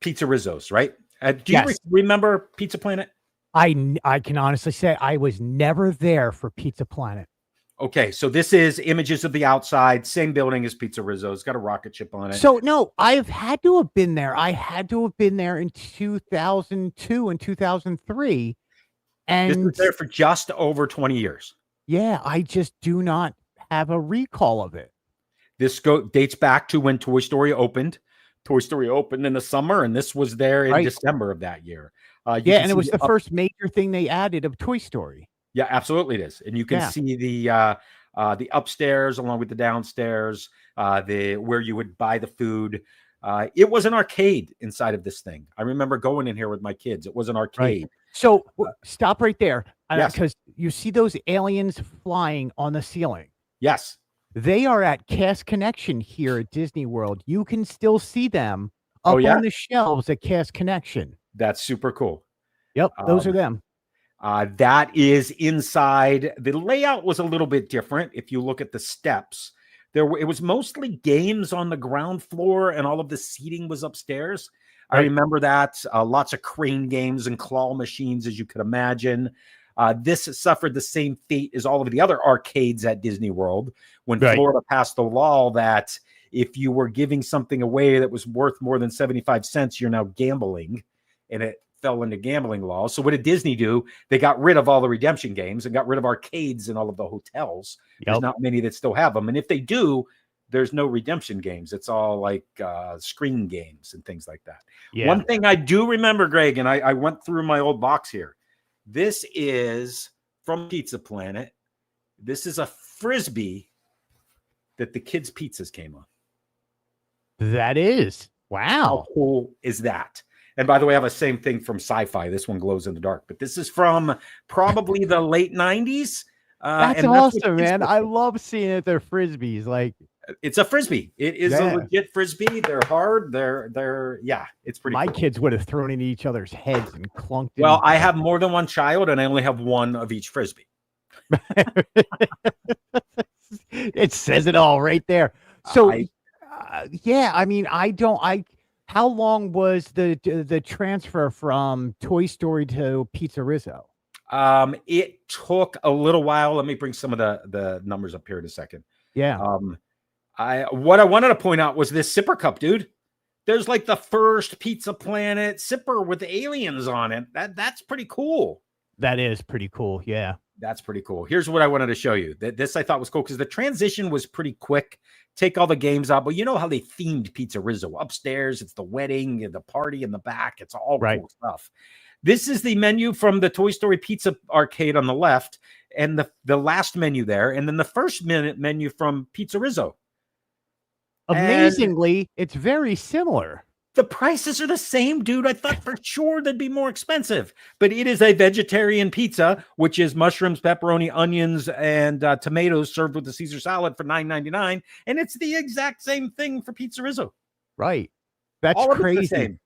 Pizza Rizzo's, right? Do you remember Pizza Planet? I can honestly say I was never there for Pizza Planet. Okay, so this is images of the outside, same building as Pizza Rizzo. It's got a rocket ship on it. So no, I've had to have been there. I had to have been there in 2002 and 2003. And this was there for just over 20 years. Yeah, I just do not have a recall of it. This dates back to when Toy Story opened. Toy Story opened in the summer, and this was there in December of that year. Yeah, and it was the first major thing they added of Toy Story. Yeah, absolutely it is. And you can see the the upstairs along with the downstairs, the where you would buy the food. It was an arcade inside of this thing. I remember going in here with my kids. It was an arcade. Right. So stop right there, Yes. because you see those aliens flying on the ceiling. Yes. They are at Cast Connection here at Disney World. You can still see them up Oh, yeah? on the shelves at Cast Connection. That's super cool. Yep, those are them. That is inside. The layout was a little bit different. If you look at the steps, it was mostly games on the ground floor, and all of the seating was upstairs. I Right. remember that. Lots of crane games and claw machines, as you could imagine. This suffered the same fate as all of the other arcades at Disney World when Right. Florida passed the law that if you were giving something away that was worth more than 75 cents, you're now gambling, and it fell into gambling law. So what did Disney do? They got rid of all the redemption games and got rid of arcades in all of the hotels. There's Yep. not many that still have them. And if they do, there's no redemption games. It's all like screen games and things like that. Yeah. One thing I do remember, Greg, and I went through my old box here. This is from Pizza Planet. This is a Frisbee that the kids' pizzas came on. That is. How Wow. cool is that? And by the way, I have a same thing from Sci-Fi. This one glows in the dark, but this is from probably the late 90s. That's and what awesome, kids man. were- I love seeing that they're Frisbees. Like, It's a Frisbee. It is Yeah. a legit Frisbee. They're hard. Yeah, it's pretty my cool. kids would have thrown into each other's heads and clunked Well, into I have more than one child, and I only have one of each Frisbee. It says it all right there. So, I- yeah, I mean, how long was the transfer from Toy Story to Pizza Rizzo? It took a little while. Let me bring some of the numbers up here in a second. Yeah. What I wanted to point out was this sipper cup, dude. There's like the first Pizza Planet sipper with aliens on it. That's pretty cool. That is pretty cool. Yeah. That's pretty cool. Here's what I wanted to show you. This I thought was cool because the transition was pretty quick. Take all the games out, but you know how they themed Pizza Rizzo upstairs. It's the wedding and the party in the back. It's all Right. cool stuff. This is the menu from the Toy Story Pizza Arcade on the left, and the last menu there, and then the first menu from Pizza Rizzo. And- Amazingly, it's very similar. The prices are the same, dude. I thought for sure they'd be more expensive, but it is a vegetarian pizza, which is mushrooms, pepperoni, onions, and tomatoes served with the Caesar salad for $9.99, and it's the exact same thing for Pizza Rizzo. Right. That's All of it's crazy. the same.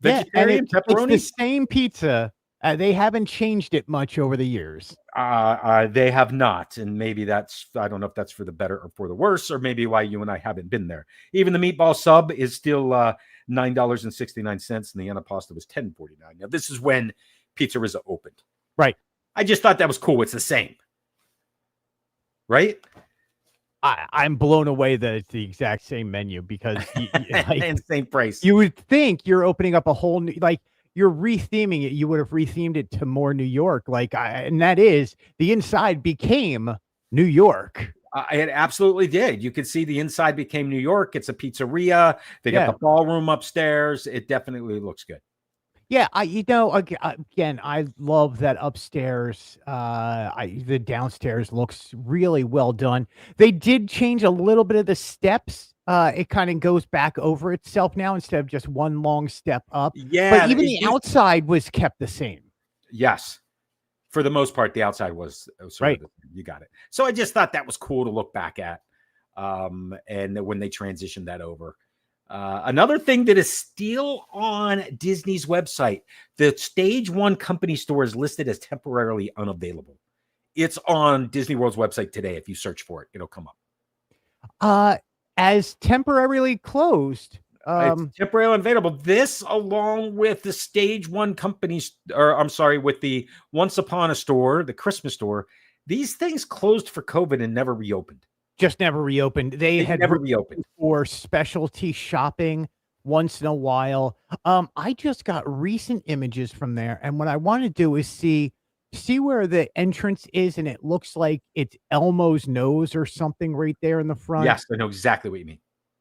Yeah, and Vegetarian pepperoni. it's the same pizza. They haven't changed it much over the years. They have not, and maybe I don't know if that's for the better or for the worse, or maybe why you and I haven't been there. Even the meatball sub is still $9.69, and the antipasta was $10.49. Now this is when Pizza Rizzo opened. Right. I just thought that was cool. It's the same, right? I'm blown away that it's the exact same menu because And same price. you would think you're opening up a whole new, like you're retheming it. You would have rethemed it to more New York. And that is the inside became New York. It absolutely did. You could see the inside became New York. It's a pizzeria. They got Yeah. the ballroom upstairs. It definitely looks good. Yeah, again, I love that upstairs. The downstairs looks really well done. They did change a little bit of the steps. It kind of goes back over itself now instead of just one long step up. Yeah. But even it the used- outside was kept the same. Yes. For the most part, the outside was sort Right. of you got it. So I just thought that was cool to look back at. And when they transitioned that over. Another thing that is still on Disney's website, the Stage 1 company store is listed as temporarily unavailable. It's on Disney World's website today. If you search for it, it'll come up. As temporarily closed. It's temporarily unavailable. This, along with the Stage 1 companies, or I'm sorry, with the Once Upon a Store, the Christmas store, these things closed for COVID and never reopened. Just never reopened. They had never reopened. for specialty shopping once in a while. I just got recent images from there, and what I want to do is see where the entrance is, and it looks like it's Elmo's nose or something right there in the front. Yes, I know exactly what you mean.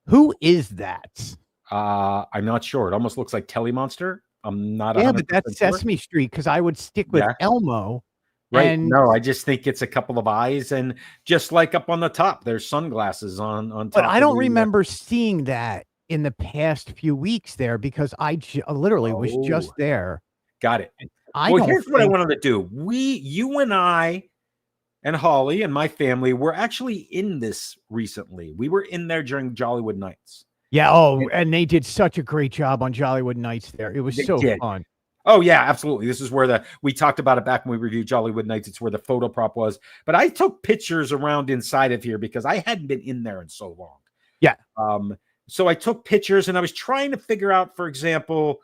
Who is that? I'm not sure. It almost looks like Telemonster. I'm not. Yeah, but 100% that's sure. Sesame Street because I would stick with Yeah. Elmo. Right. And No, I just think it's a couple of eyes, and just like up on the top, there's sunglasses on but top I of don't the. remember seeing that in the past few weeks there because I literally was just Oh, there. got it. I Well, don't here's what I think wanted to do. You and I and Holly and my family were actually in this recently. We were in there during Jollywood Nights. yeah, oh, and they did such a great job on Jollywood Nights there. It was They so did. fun. Oh yeah, absolutely. This is where we talked about it back when we reviewed Jollywood Nights. It's where the photo prop was. But I took pictures around inside of here because I hadn't been in there in so long. Yeah. So I took pictures and I was trying to figure out, for example,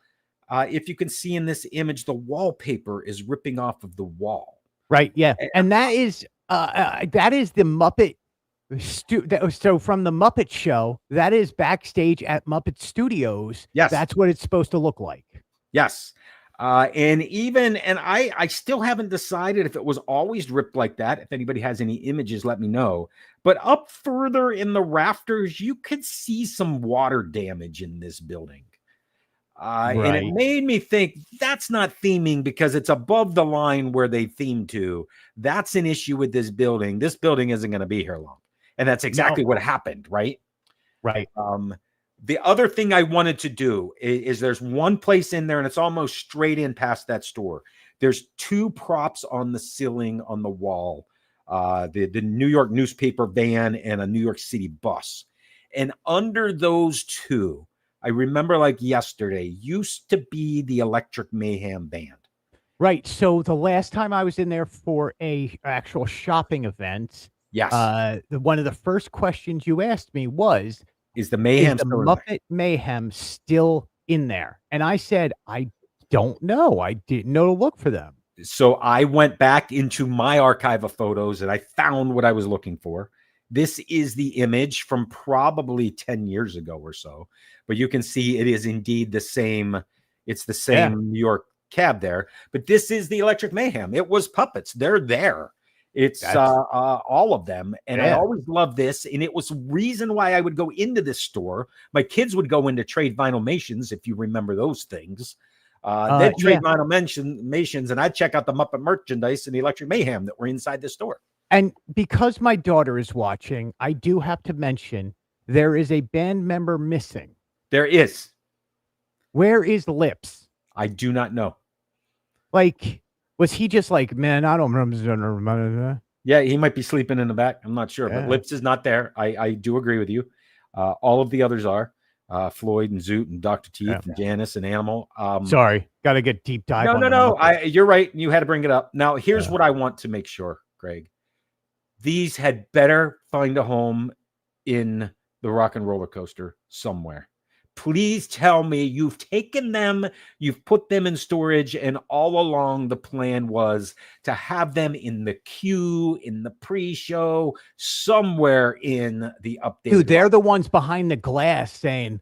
if you can see in this image, the wallpaper is ripping off of the wall. Right. Yeah. And that is the Muppet so from the Muppet Show, that is backstage at Muppet Studios. Yes. That's what it's supposed to look like. Yes. And I still haven't decided if it was always ripped like that. If anybody has any images, let me know. But up further in the rafters, you could see some water damage in this building. And it made me think that's not theming because it's above the line where they theme to. That's an issue with this building. This building isn't going to be here long. And that's exactly what happened, right? Right. The other thing I wanted to do is there's one place in there and it's almost straight in past that store. There's two props on the ceiling on the wall, the New York newspaper van and a New York City bus. And under those two, I remember like yesterday, used to be the Electric Mayhem band. Right. So the last time I was in there for a actual shopping event, yes, one of the first questions you asked me was, Is the Muppet Mayhem still in there? And I said, I don't know. I didn't know to look for them. So I went back into my archive of photos and I found what I was looking for. This is the image from probably 10 years ago or so, but you can see it is indeed the same. It's the same New York cab there, but this is the Electric Mayhem. It was puppets. They're there. It's all of them. And I always loved this. And it was reason why I would go into this store. My kids would go into Trade Vinyl Mations, if you remember those things. They'd trade Vinyl Mations, and I'd check out the Muppet merchandise and the Electric Mayhem that were inside the store. And because my daughter is watching, I do have to mention there is a band member missing. There is. Where is Lips? I do not know. Like, was he just like, man, I don't remember. Yeah, he might be sleeping in the back. I'm not sure, but Lips is not there. I do agree with you. All of the others are. Floyd and Zoot and Dr. Teeth and Janice and Animal. Sorry, got to get deep dive. No. You're right. You had to bring it up. Now, here's what I want to make sure, Greg. These had better find a home in the Rock and Roller Coaster somewhere. Please tell me you've taken them, you've put them in storage, and all along the plan was to have them in the queue, in the pre-show, somewhere in the update. Dude, they're the ones behind the glass saying,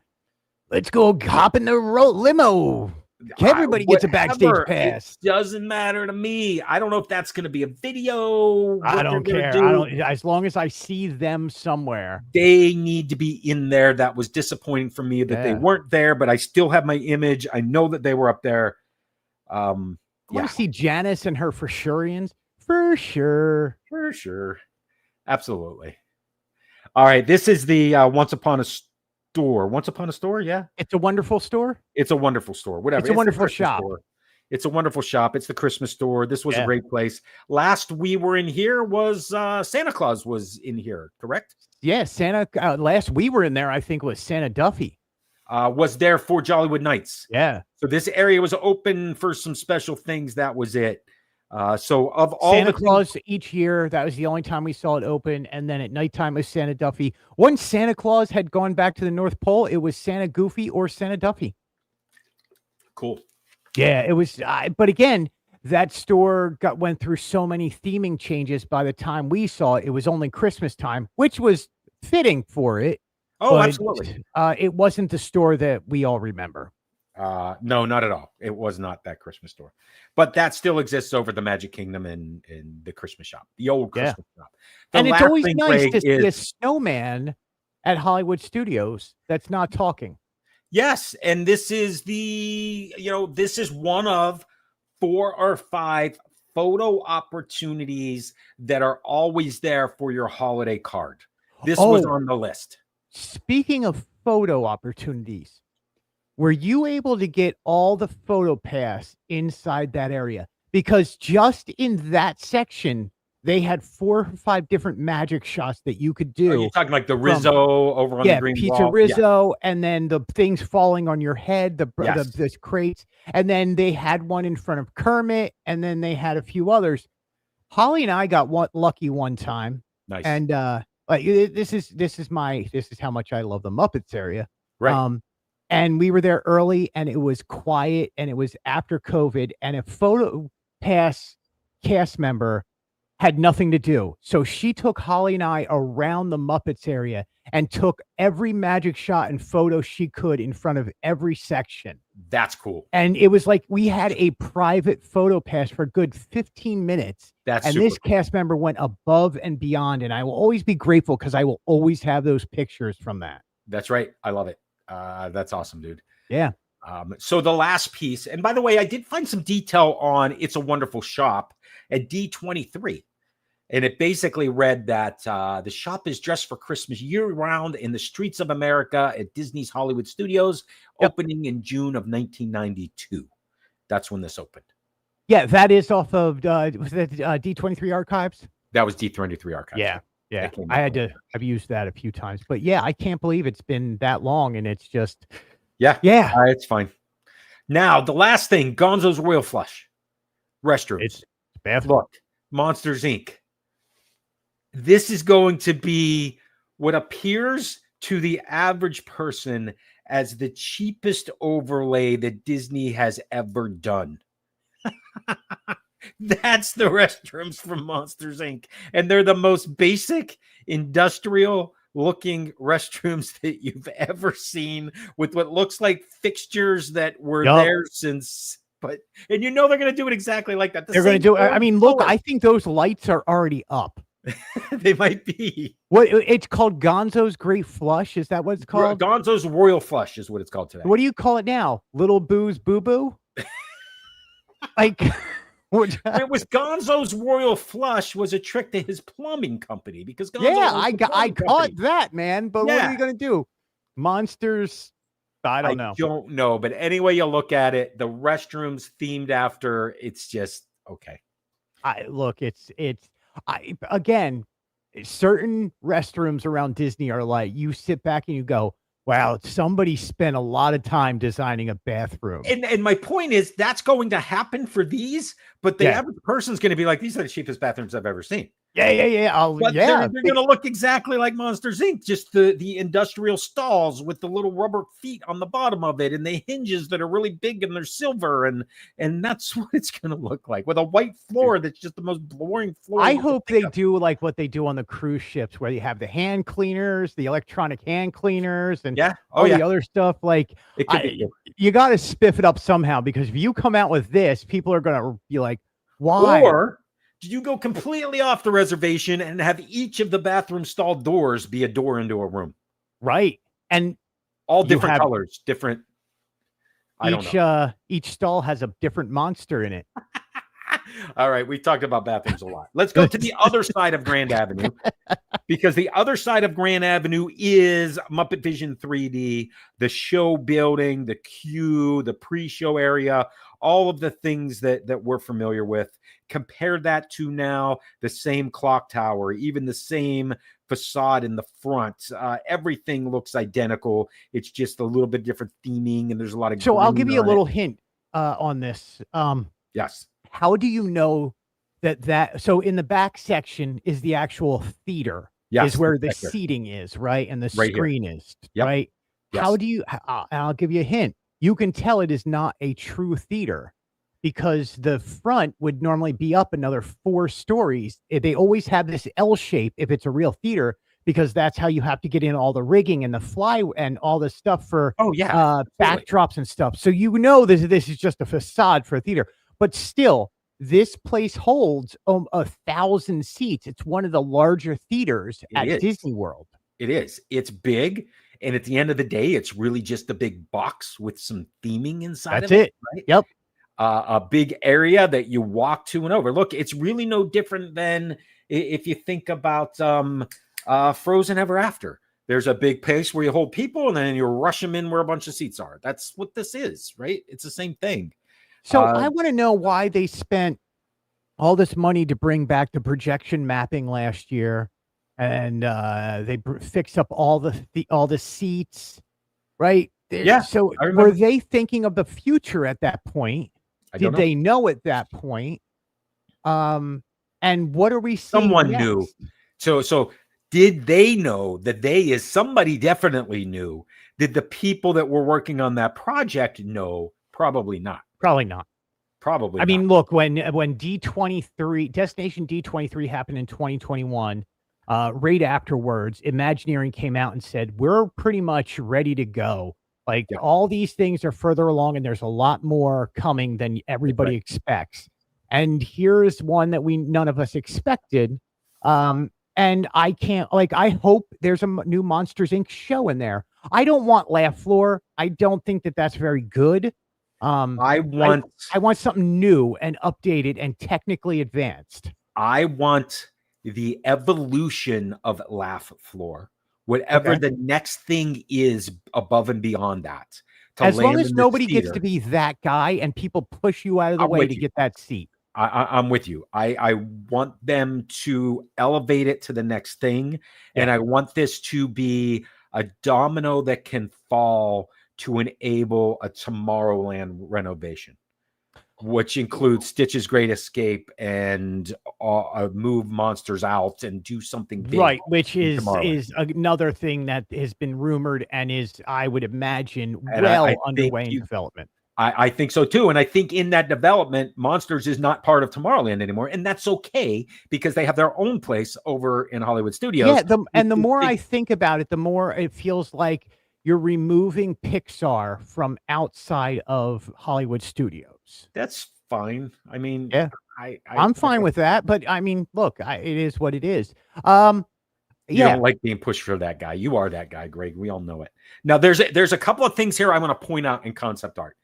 let's go hop in the limo. Everybody gets a backstage pass. It doesn't matter to me. I don't know if that's going to be a video. I don't care. As long as I see them somewhere. They need to be in there. That was disappointing for me that they weren't there, but I still have my image. I know that they were up there. I want to see Janice and her Frasurians. For sure. For sure. Absolutely. All right. This is the Once Upon a Store. Once Upon a Store, yeah. It's a wonderful store. It's a wonderful store. Whatever. It's a wonderful shop. Store. It's a wonderful shop. It's the Christmas store. This was a great place. Last we were in here was Santa Claus was in here, correct? Yeah, Santa. Last we were in there, I think, was Santa Duffy. Was there for Jollywood Nights. Yeah. So this area was open for some special things. That was it. So of all Santa Claus each year, that was the only time we saw it open. And then at nighttime was Santa Duffy. Once Santa Claus had gone back to the North Pole, it was Santa Goofy or Santa Duffy. Cool. Yeah, it was. But again, that store went through so many theming changes. By the time we saw it, it was only Christmas time, which was fitting for it. Oh, absolutely. It wasn't the store that we all remember. No, not at all. It was not that Christmas store, but that still exists over the Magic Kingdom and the Christmas shop, the old Christmas shop. And it's always nice to see a snowman at Hollywood Studios that's not talking. Yes. And this is this is one of 4 or 5 photo opportunities that are always there for your holiday card. This was on the list. Speaking of photo opportunities, were you able to get all the photo pass inside that area? Because just in that section, they had 4 or 5 different magic shots that you could do. Are you talking like the Rizzo over on the green Pizza wall? Rizzo, and then the things falling on your head, Yes. the crates, and then they had one in front of Kermit, and then they had a few others. Holly and I got lucky one time. Nice. And like this is how much I love the Muppets area. Right. And we were there early, and it was quiet, and it was after COVID, and a photo pass cast member had nothing to do. So she took Holly and I around the Muppets area and took every magic shot and photo she could in front of every section. That's cool. And it was like we had a private photo pass for a good 15 minutes. That's and this cast member went above and beyond. And I will always be grateful because I will always have those pictures from that. That's right. I love it. That's awesome, dude. Yeah. So the last piece, and by the way, I did find some detail on It's a Wonderful Shop at D23. And it basically read that the shop is dressed for Christmas year-round in the streets of America at Disney's Hollywood Studios, opening in June of 1992. That's when this opened. Yeah, that is off of was that D23 Archives? That was D23 Archives. Yeah. Yeah, I've used that a few times, but yeah, I can't believe it's been that long, and it's just, it's fine. Now, the last thing, Gonzo's Royal Flush restrooms. It's bathroom. Look, Monsters Inc. This is going to be what appears to the average person as the cheapest overlay that Disney has ever done. That's the restrooms from Monsters Inc. And they're the most basic industrial looking restrooms that you've ever seen, with what looks like fixtures that were there since, and you know they're going to do it exactly like that. They're going to do it. I mean, look, I think those lights are already up. They might be. What it's called, Gonzo's Great Flush? Is that what it's called? Gonzo's Royal Flush is what it's called today. What do you call it now? Little Boo's Boo Boo? Like, it was Gonzo's Royal Flush was a trick to his plumbing company, because I caught that, man. But what are you going to do? Monsters? I don't know. But anyway, you look at it, the restrooms themed after, it's just okay. Again, certain restrooms around Disney are like, you sit back and you go, wow, somebody spent a lot of time designing a bathroom. And my point is, that's going to happen for these, but the average person's going to be like, these are the cheapest bathrooms I've ever seen. Yeah. They're going to look exactly like Monsters Inc. Just the industrial stalls with the little rubber feet on the bottom of it, and the hinges that are really big and they're silver, and that's what it's going to look like, with a white floor that's just the most boring floor. I hope they do like what they do on the cruise ships, where you have the hand cleaners, the electronic hand cleaners, and the other stuff. Like, you got to spiff it up somehow, because if you come out with this, people are going to be like, why? Or do you go completely off the reservation and have each of the bathroom stall doors be a door into a room? Right. And all different colors, different. I don't know. Each stall has a different monster in it. All right. We've talked about bathrooms a lot. Let's go to the other side of Grand Avenue, because the other side of Grand Avenue is MuppetVision 3D, the show building, the queue, the pre-show area, all of the things that we're familiar with. Compare that to now the same clock tower, even the same facade in the front. Everything looks identical. It's just a little bit different theming, and there's a lot of. So I'll give you a little hint on this. Yes. How do you know that? So in the back section is the actual theater. Yes, is where the seating is, right, and the screen is, yep. right. Yes. How do you? I'll give you a hint. You can tell it is not a true theater, because the front would normally be up another 4 stories. They always have this L shape if it's a real theater, because that's how you have to get in all the rigging and the fly and all the stuff for backdrops and stuff. So you know this is just a facade for a theater, but still, this place holds 1,000 seats. It's one of the larger theaters at Disney World. It is. It's big. And at the end of the day, it's really just a big box with some theming inside of it. Right? Yep. a big area that you walk to and over. Look, it's really no different than if you think about Frozen Ever After. There's a big place where you hold people and then you rush them in where a bunch of seats are. That's what this is, right? It's the same thing. So I want to know why they spent all this money to bring back the projection mapping last year, and they fixed up all the seats, right? Yeah. So were they thinking of the future at that point? Did they know at that point? And what are we seeing? Someone knew. So did they know that somebody definitely knew? Did the people that were working on that project know? Probably not. Probably not. Probably. I mean, look, when D23 Destination D23 happened in 2021, right afterwards, Imagineering came out and said, we're pretty much ready to go. Like all these things are further along and there's a lot more coming than everybody expects. And here's one that none of us expected. And I can't, I hope there's a new Monsters Inc. show in there. I don't want Laugh Floor. I don't think that that's very good. I want something new and updated and technically advanced. I want the evolution of Laugh Floor, whatever the next thing is above and beyond that. As long as nobody gets to be that guy and people push you out of the way to get that seat. I'm with you. I want them to elevate it to the next thing. And I want this to be a domino that can fall to enable a Tomorrowland renovation, which includes Stitch's Great Escape and move monsters out and do something big. Right, which is another thing that has been rumored and is, I would imagine, underway in development. I think so too. And I think in that development, Monsters is not part of Tomorrowland anymore. And that's okay because they have their own place over in Hollywood Studios. Yeah, and the more I think about it, the more it feels like you're removing Pixar from outside of Hollywood Studios. That's fine. I mean, I'm fine with that. But I mean, look, it is what it is. You don't like being pushed for that guy. You are that guy, Greg. We all know it. Now, there's a couple of things here I want to point out in concept art.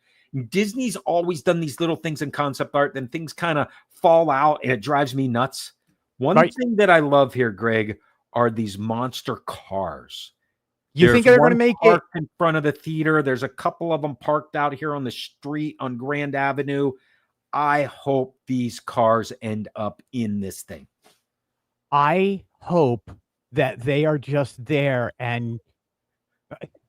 Disney's always done these little things in concept art, then things kind of fall out, and it drives me nuts. One thing that I love here, Greg, are these monster cars. You think they're going to make it in front of the theater? There's a couple of them parked out here on the street on Grand Avenue. I hope these cars end up in this thing. I hope that they are just there, and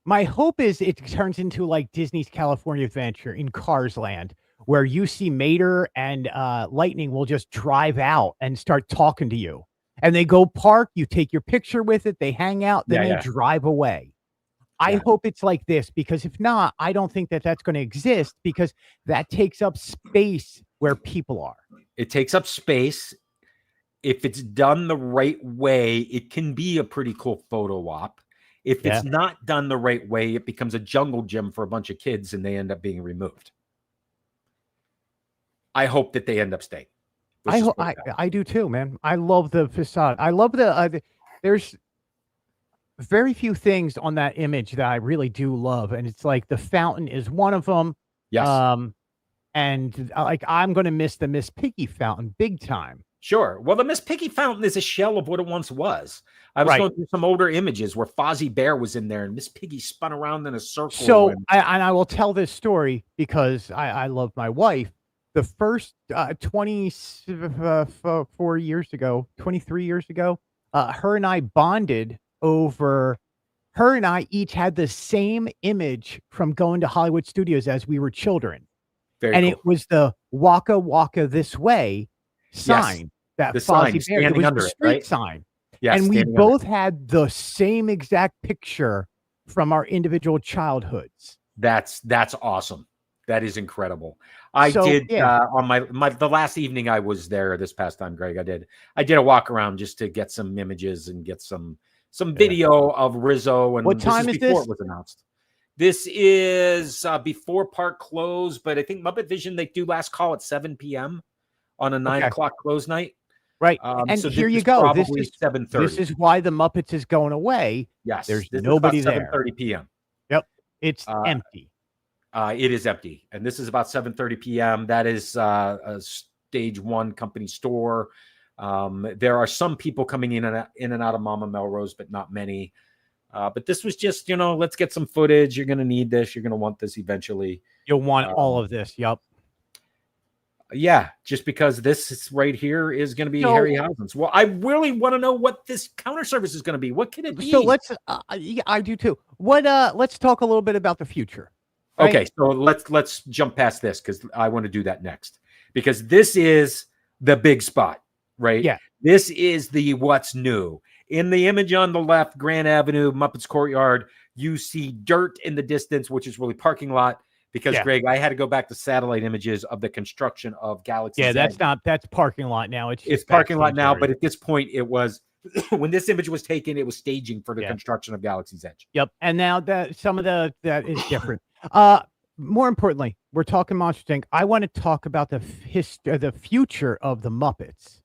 my hope is it turns into like Disney's California Adventure in Cars Land, where you see Mater and Lightning will just drive out and start talking to you. And they go park, you take your picture with it, they hang out, then they drive away. I hope it's like this, because if not, I don't think that that's going to exist, because that takes up space where people are. It takes up space. If it's done the right way, it can be a pretty cool photo op. If it's not done the right way, it becomes a jungle gym for a bunch of kids and they end up being removed. I hope that they end up staying. I do too, man. I love the facade. I love there's very few things on that image that I really do love. And it's like the fountain is one of them. Yes. And like, I'm going to miss the Miss Piggy fountain big time. Sure. Well, the Miss Piggy fountain is a shell of what it once was. I was going through some older images where Fozzie Bear was in there and Miss Piggy spun around in a circle. So I will tell this story because I love my wife. The first 23 years ago, her and I bonded over, her and I each had the same image from going to Hollywood Studios as we were children. Very cool. It was the Waka Waka This Way sign. That Fozzie Bear. It was the street sign. Yes, and we both had the same exact picture from our individual childhoods. That's awesome. That is incredible. On the last evening I was there this past time, Greg, I did a walk around just to get some images and get some video of Rizzo. And what time is before this? It was announced. This is before park close, but I think MuppetVision, they do last call at 7 p.m. on a 9 o'clock close night. Right. And so here you go. This is 7:30. This is why the Muppets is going away. Yes. There's nobody there. 7:30 p.m. Yep. It's empty. It is empty, and this is about 7:30 p.m. That is a stage one company store. There are some people coming in and out of Mama Melrose, but not many. But this was just, let's get some footage. You're going to need this. You're going to want this eventually. You'll want all of this. Yep. Yeah, just because this is right here is going to be Harryhausen's. Well, I really want to know what this counter service is going to be. What can it be? So let's. Yeah, I do too. What? Let's talk a little bit about the future. Right? Okay, so let's jump past this because I want to do that next, because this is the big spot, right? Yeah. This is the what's new. In the image on the left, Grand Avenue, Muppets Courtyard, you see dirt in the distance, which is really parking lot. Because Greg, I had to go back to satellite images of the construction of Galaxy. Yeah, that's parking lot now. It's parking lot now, but at this point, it was when this image was taken, it was staging for the construction of Galaxy's Edge. Yep, and now that is different. More importantly, we're talking Monsters Inc. I want to talk about the future of the Muppets.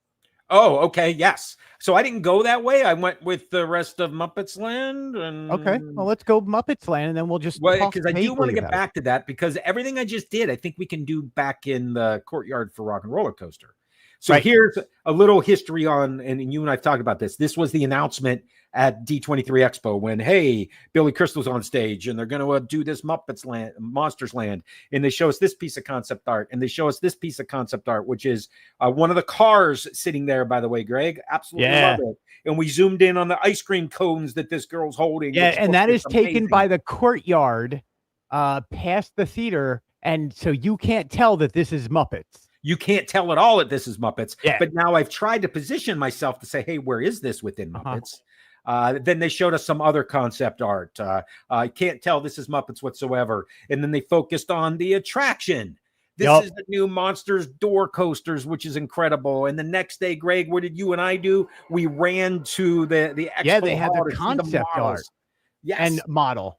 Oh, okay, yes. So I didn't go that way. I went with the rest of Muppets Land. And okay, well, let's go Muppets Land, and then we'll just because I do want to get back to that, because everything I just did, I think we can do back in the courtyard for Rock and Roller Coaster. So here's a little history on, and you and I've talked about this. This was the announcement at D23 Expo when, hey, Billy Crystal's on stage and they're going to do this Muppets Land, Monsters Land. And they show us this piece of concept art, and they show us this piece of concept art, which is one of the cars sitting there, by the way, Greg. Absolutely love it. And we zoomed in on the ice cream cones that this girl's holding. Yeah, and that is taken by the courtyard past the theater. And so you can't tell that this is Muppets. You can't tell at all that this is Muppets. Yeah. But now I've tried to position myself to say, hey, where is this within Muppets? Then they showed us some other concept art. I can't tell this is Muppets whatsoever. And then they focused on the attraction. This is the new Monsters door coasters, which is incredible. And the next day, Greg, what did you and I do? We ran to the expo. Yeah, they had the concept art. Yes. And model.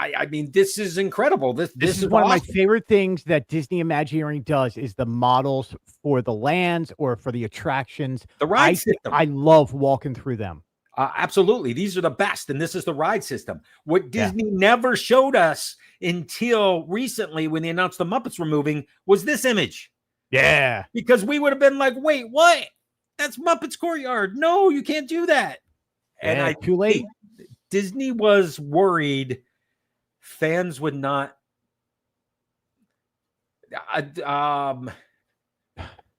I mean, this is incredible. This is one of my favorite things that Disney Imagineering does is the models for the lands or for the attractions. The ride system. I love walking through them. Absolutely. These are the best. And this is the ride system. What Disney never showed us until recently when they announced the Muppets were moving was this image. Yeah. Because we would have been like, wait, what? That's Muppets Courtyard. No, you can't do that. And too late. Disney was worried fans would not they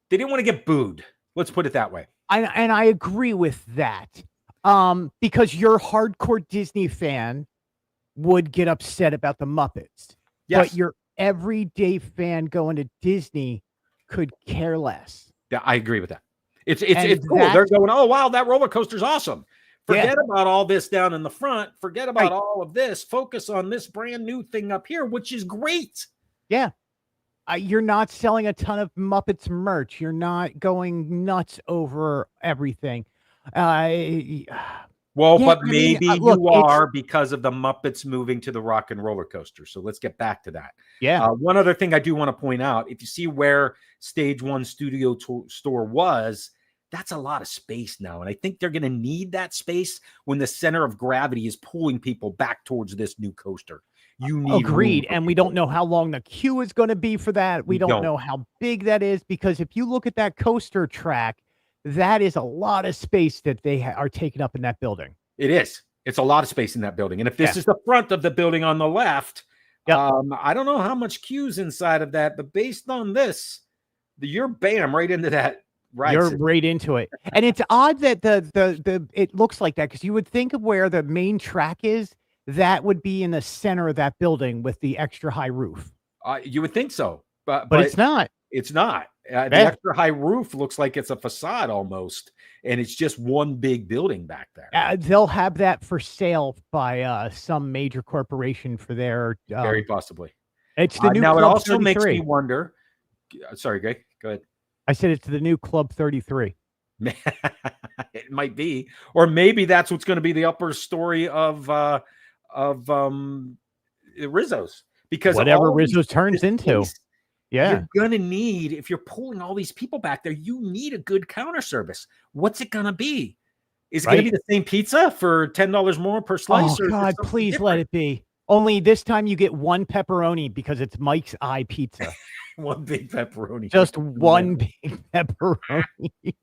didn't want to get booed. Let's put it that way. And I agree with that. Because your hardcore Disney fan would get upset about the Muppets. Yes. But your everyday fan going to Disney could care less. Yeah, I agree with that. It's cool. They're going, oh wow, that roller coaster's awesome. Forget about all this down in the front. Forget about all of this. Focus on this brand new thing up here, which is great. Yeah. You're not selling a ton of Muppets merch. You're not going nuts over everything. But maybe you are because of the Muppets moving to the Rock and Roller Coaster. So let's get back to that. Yeah. One other thing I do want to point out, if you see where Stage 1 Studio Store was, that's a lot of space now. And I think they're going to need that space when the center of gravity is pulling people back towards this new coaster. You need agreed. And we don't know how long the queue is going to be for that. We don't know how big that is, because if you look at that coaster track, that is a lot of space that they are taking up in that building. It is. It's a lot of space in that building. And if this is the front of the building on the left, I don't know how much queue's inside of that, but based on this, you're bam right into that. Right, you're right into it. And it's odd that the it looks like that, because you would think of where the main track is, that would be in the center of that building with the extra high roof. You would think so, but it's not. It's not. The extra high roof looks like it's a facade almost, and it's just one big building back there. They'll have that for sale by some major corporation for their very possibly. It's the new now. Club It also 33. makes me wonder. Sorry, Greg. Go ahead. I said it's the new Club 33. It might be, or maybe that's what's going to be the upper story of Rizzo's, because whatever Rizzo's turns into. You're going to need, if you're pulling all these people back there, you need a good counter service. What's it going to be? Is it going to be the same pizza for $10 more per slice? Oh, God, please let it be. Only this time you get one pepperoni because it's Mike's Eye Pizza. One big pepperoni. Just one big pepperoni.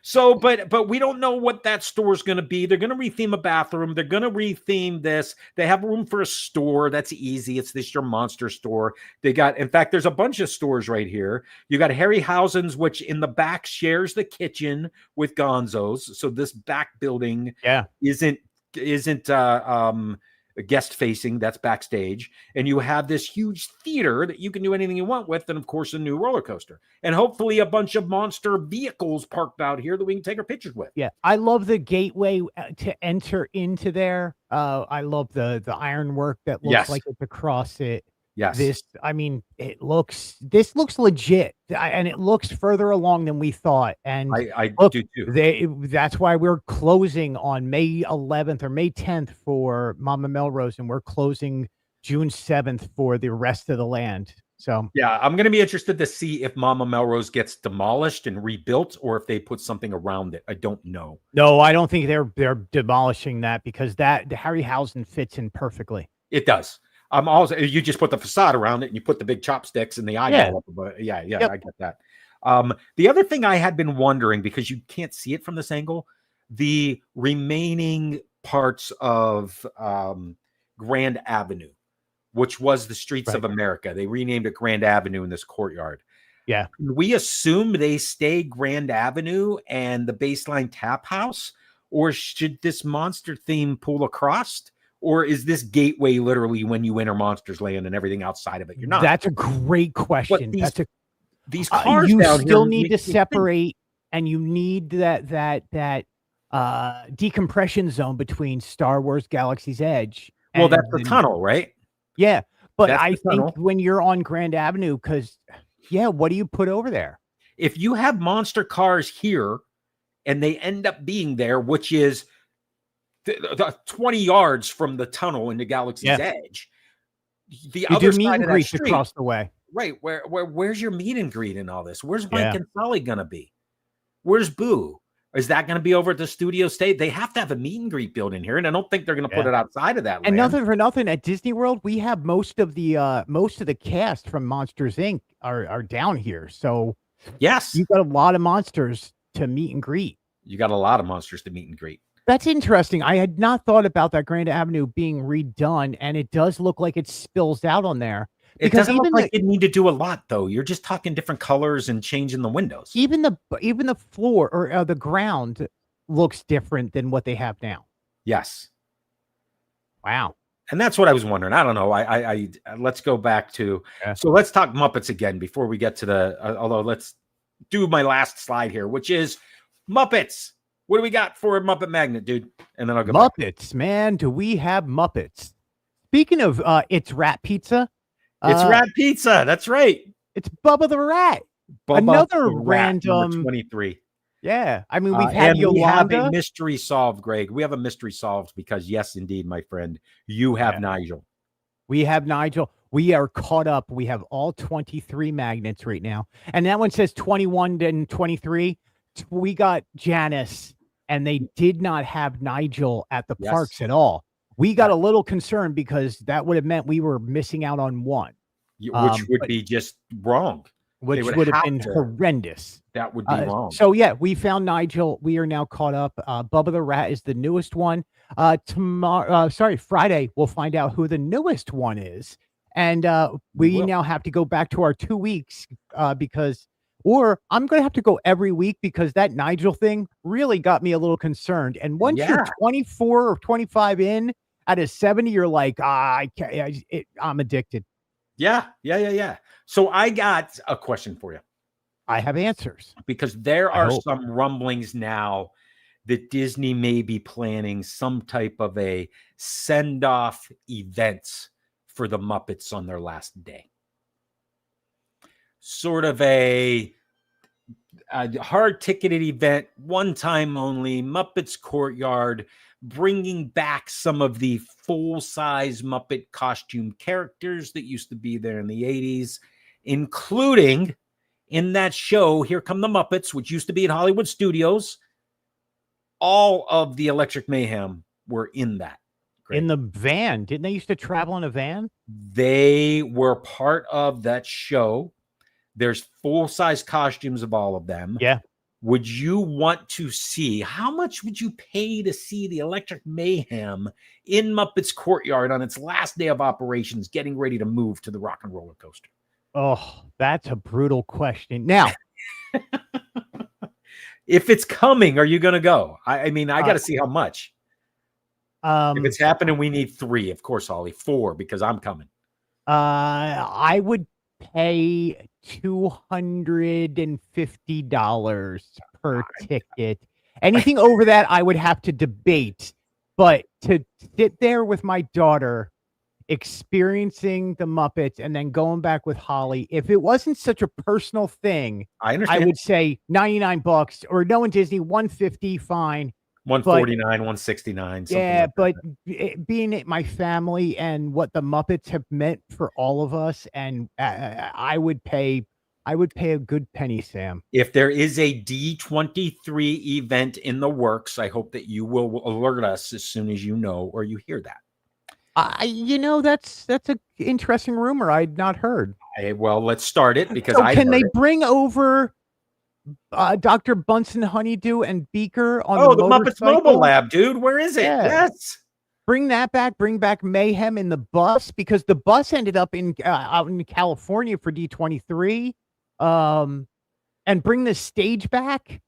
So, but we don't know what that store is going to be. They're going to retheme a bathroom. They're going to retheme this. They have room for a store. That's easy. It's this your monster store. They got, in fact, there's a bunch of stores right here. You got Harryhausen's, which in the back shares the kitchen with Gonzo's. So this back building isn't guest facing, that's backstage, and you have this huge theater that you can do anything you want with, and of course a new roller coaster, and hopefully a bunch of monster vehicles parked out here that we can take our pictures with. I love the gateway to enter into there. I love the ironwork that looks like it's across it. This looks legit, and it looks further along than we thought. And I do too. That's why we're closing on May 11th or May 10th for Mama Melrose, and we're closing June 7th for the rest of the land. So I'm going to be interested to see if Mama Melrose gets demolished and rebuilt, or if they put something around it. I don't know. No, I don't think they're demolishing that, because the Harryhausen fits in perfectly. It does. You just put the facade around it and you put the big chopsticks and the eyeball up above. I get that. The other thing I had been wondering, because you can't see it from this angle, the remaining parts of Grand Avenue, which was the Streets of America. They renamed it Grand Avenue in this courtyard. Yeah. We assume they stay Grand Avenue and the Baseline Tap House, or should this monster theme pull across? Or is this gateway literally when you enter Monsters Land and everything outside of it? You're not. That's a great question. These cars you down still here need to separate, and you need that decompression zone between Star Wars Galaxy's Edge. Well, that's the tunnel, right? Yeah, but That's I the tunnel. think when you're on Grand Avenue, because what do you put over there? If you have monster cars here, and they end up being there, which is the 20 yards from the tunnel into Galaxy's Edge, the other side of that street across the way, right? Where's your meet and greet and all this? Where's Mike and Sully gonna be? Where's Boo? Is that going to be over at the studio state? They have to have a meet and greet built in here, and I don't think they're going to put it outside of that. And nothing for nothing, at Disney World, we have most of the cast from Monsters Inc. are down here. So yes, you've got a lot of monsters to meet and greet. You got a lot of monsters to meet and greet. That's interesting. I had not thought about that Grand Avenue being redone, and it does look like it spills out on there. It doesn't look like you need to do a lot, though. You're just talking different colors and changing the windows. Even the floor or the ground looks different than what they have now. Yes. Wow. And that's what I was wondering. I don't know. I let's go back to. So let's talk Muppets again before we get to the. Although let's do my last slide here, which is Muppets. What do we got for Muppet Magnet, dude? And then I'll go Muppets, man. Do we have Muppets? Speaking of, it's Rat Pizza. It's Rat Pizza. That's right. It's Bubba the Rat. Another random 23. Yeah. I mean, we've had Yolanda. We have a mystery solved, Greg. We have a mystery solved because, yes, indeed, my friend, you have Nigel. We have Nigel. We are caught up. We have all 23 magnets right now. And that one says 21 and 23. We got Janice, and they did not have Nigel at the parks at all. We got a little concerned because that would have meant we were missing out on one. Which would be just wrong. Which would have been horrendous. That would be wrong. So, we found Nigel. We are now caught up. Bubba the Rat is the newest one. Friday, we'll find out who the newest one is. And we now have to go back to our 2 weeks or I'm going to have to go every week because that Nigel thing really got me a little concerned. And once you're 24 or 25 in, out of 70, you're like, I'm addicted. Yeah. So I got a question for you. I have answers. Because there are some rumblings now that Disney may be planning some type of a send-off event for the Muppets on their last day. Sort of a hard-ticketed event, one time only, Muppets Courtyard, bringing back some of the full-size Muppet costume characters that used to be there in the 80s, including in that show, Here Come the Muppets, which used to be at Hollywood Studios. All of the Electric Mayhem were in that in the van. Didn't they used to travel in a van? They were part of that show. There's full-size costumes of all of them. Yeah. Would you want to see, how much would you pay to see the Electric Mayhem in Muppets Courtyard on its last day of operations, getting ready to move to the Rock and Roller Coaster? Oh, that's a brutal question. Now, if it's coming, are you going to go? I mean, I got to see how much. If it's happening, we need 3, of course, Holly, 4, because I'm coming. I would pay $250 per ticket. Anything over that, I would have to debate. But to sit there with my daughter, experiencing the Muppets, and then going back with Holly, if it wasn't such a personal thing, I understand. I would say $99, or no, in Disney, $150, fine. 149, 169. Yeah, like but being my family and what the Muppets have meant for all of us, and I would pay a good penny, Sam. If there is a D23 event in the works, I hope that you will alert us as soon as you know or you hear that. That's an interesting rumor I'd not heard. Well, let's start it, because can they bring over Dr. Bunsen Honeydew and Beaker on the Muppets Mobile Lab, dude? Where is it? Yeah. Yes. Bring that back. Bring back Mayhem in the bus, because the bus ended up out in California for D23. And bring the stage back.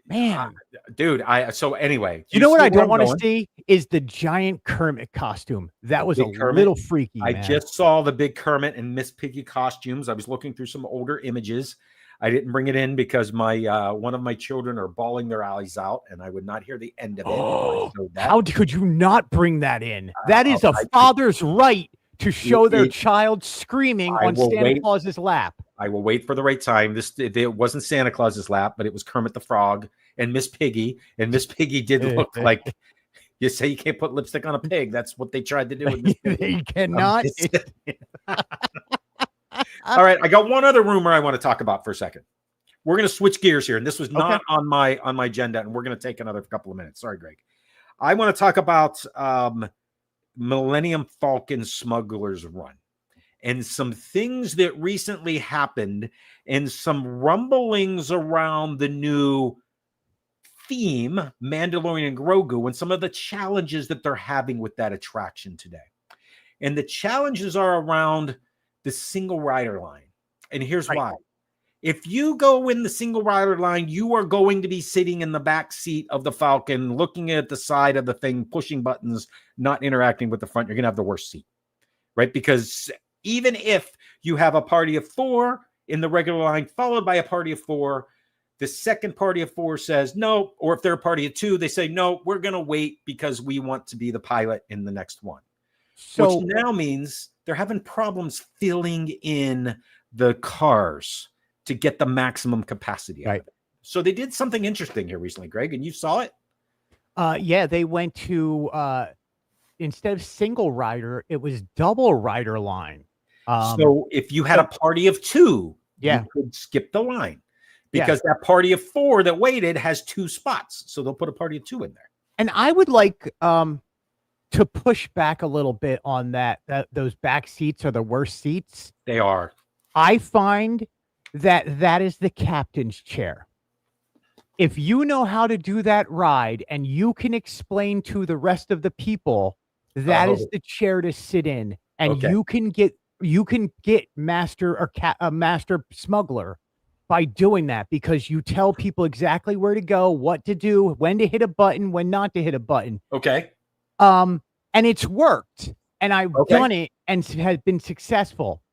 Man, dude, so anyway, you know what I don't want to see is the giant Kermit costume. That was a little freaky. I just saw the big Kermit and Miss Piggy costumes. I was looking through some older images. I didn't bring it in because my one of my children are bawling their eyes out, and I would not hear the end of it. Oh, how could you not bring that in? That is a father's right to show their child screaming on Santa Claus's lap. I will wait for the right time. It wasn't Santa Claus's lap, but it was Kermit the Frog and Miss Piggy. And Miss Piggy did look like, you say you can't put lipstick on a pig. That's what they tried to do with Miss Piggy. You cannot. All right, I got one other rumor I want to talk about for a second. We're going to switch gears here, and this was not on my agenda, and we're going to take another couple of minutes. Sorry, Greg. I want to talk about Millennium Falcon Smuggler's Run and some things that recently happened, and some rumblings around the new theme, Mandalorian and Grogu, and some of the challenges that they're having with that attraction today. And the challenges are around the single rider line. And here's why. If you go in the single rider line, you are going to be sitting in the back seat of the Falcon, looking at the side of the thing, pushing buttons, not interacting with the front. You're going to have the worst seat, right? Because even if you have a party of 4 in the regular line, followed by a party of 4, the second party of 4 says no, or if they're a party of 2, they say, no, we're going to wait because we want to be the pilot in the next one. So, which now means they're having problems filling in the cars to get the maximum capacity out of it. So they did something interesting here recently, Greg, and you saw it? Yeah, they went to, instead of single rider, it was double rider line. So if you had a party of 2, you could skip the line, because that party of 4 that waited has 2 spots. So they'll put a party of 2 in there. And I would like to push back a little bit on that those back seats are the worst seats. They are. I find that is the captain's chair. If you know how to do that ride and you can explain to the rest of the people, that is the chair to sit in, and you can get master or master smuggler by doing that, because you tell people exactly where to go, what to do, when to hit a button, when not to hit a button. Okay. And it's worked, and I've done it and has been successful.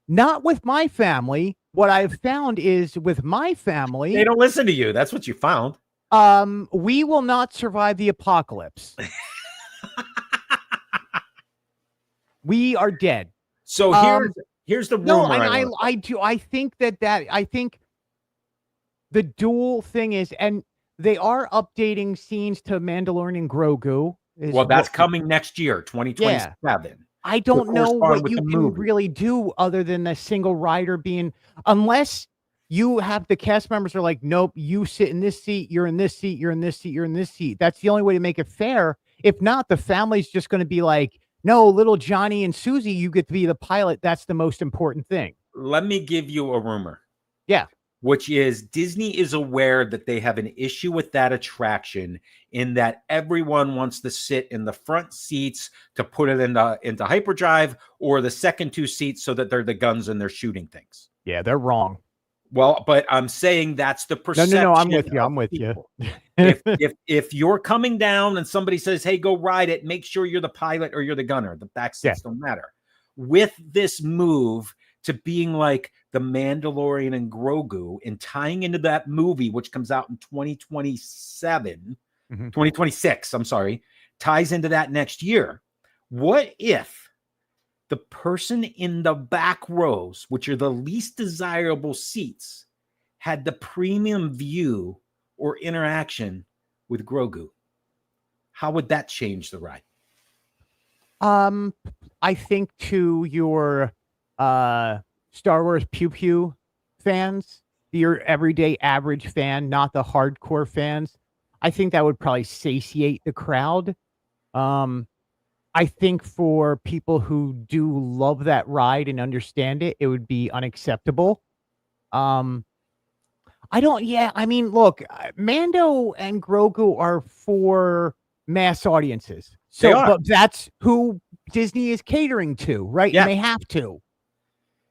Not with my family. What I've found is with my family, they don't listen to you. That's what you found. We will not survive the apocalypse. We are dead. So here's the rumor. No, and I think I think the dual thing is, and they are updating scenes to Mandalorian and Grogu. Well, that's coming next year, 2027. Yeah. I don't know what you can really do other than the single rider being, unless you have the cast members are like, nope, you sit in this seat, you're in this seat, you're in this seat, you're in this seat. That's the only way to make it fair. If not, the family's just going to be like, no, little Johnny and Susie, you get to be the pilot. That's the most important thing. Let me give you a rumor. Yeah. Which is Disney is aware that they have an issue with that attraction in that everyone wants to sit in the front seats to put it into hyperdrive, or the second two seats so that they're the guns and they're shooting things. Yeah, they're wrong. Well, but I'm saying that's the perception. No, I'm with you. I'm with you. if you're coming down and somebody says, hey, go ride it, make sure you're the pilot or you're the gunner. The back seats don't matter. With this move to being like the Mandalorian and Grogu and tying into that movie, which comes out in 2026, I'm sorry, ties into that next year. What if the person in the back rows, which are the least desirable seats, had the premium view or interaction with Grogu? How would that change the ride? I think to your Star Wars Pew Pew fans, your everyday average fan, not the hardcore fans, I think that would probably satiate the crowd. I think for people who do love that ride and understand it, it would be unacceptable. I mean, look, Mando and Grogu are for mass audiences. So, but that's who Disney is catering to, right? Yeah. And they have to.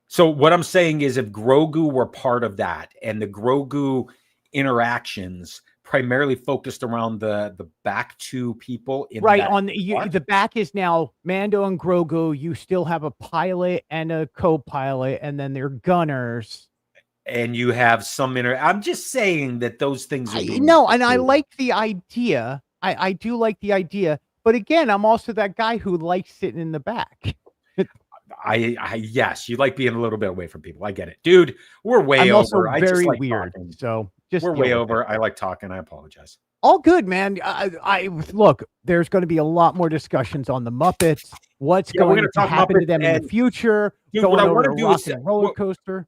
So what I'm saying is if Grogu were part of that and the Grogu interactions primarily focused around the back two people in right on the back is now Mando and Grogu. You still have a pilot and a co-pilot, and then they're gunners. And you have some I'm just saying that those things are I like the idea. I do like the idea, but again, I'm also that guy who likes sitting in the back. Yes, you like being a little bit away from people. I get it, dude. We're way over. Also very weird. Talking. So we're way over. I like talking. I apologize. All good, man. I look. There's going to be a lot more discussions on the Muppets. What's going to happen to them in the future? Dude, what I want to do is roller coaster.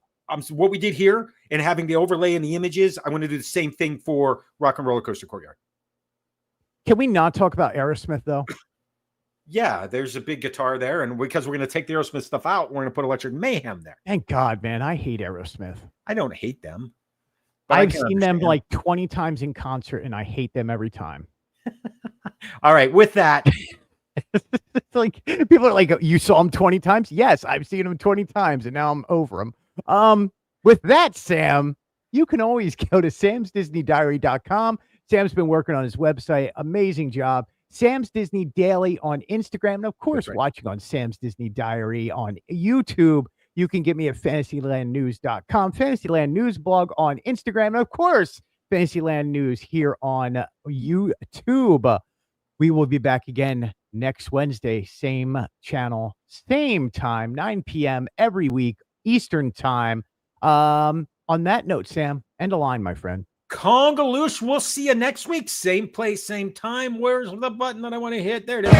What we did here and having the overlay and the images, I want to do the same thing for Rock and Roller Coaster Courtyard. Can we not talk about Aerosmith though? Yeah, there's a big guitar there, and because we're going to take the Aerosmith stuff out, we're going to put Electric Mayhem there. Thank God, man. I hate Aerosmith. I don't hate them. I've seen them like 20 times in concert, and I hate them every time. All right, with that. It's like people are like, you saw them 20 times? Yes, I've seen them 20 times, and now I'm over them. With that, Sam, you can always go to samsdisneydiary.com. Sam's been working on his website. Amazing job. Sam's Disney Daily on Instagram, and of course, watching on Sam's Disney Diary on YouTube. You can get me at fantasylandnews.com, Fantasyland News blog on Instagram, and of course, Fantasyland News here on YouTube. We will be back again next Wednesday, same channel, same time, 9 p.m. every week, Eastern time. On that note, Sam, end a line, my friend. Congaloosh, we'll see you next week. Same place, same time. Where's the button that I want to hit? There it is.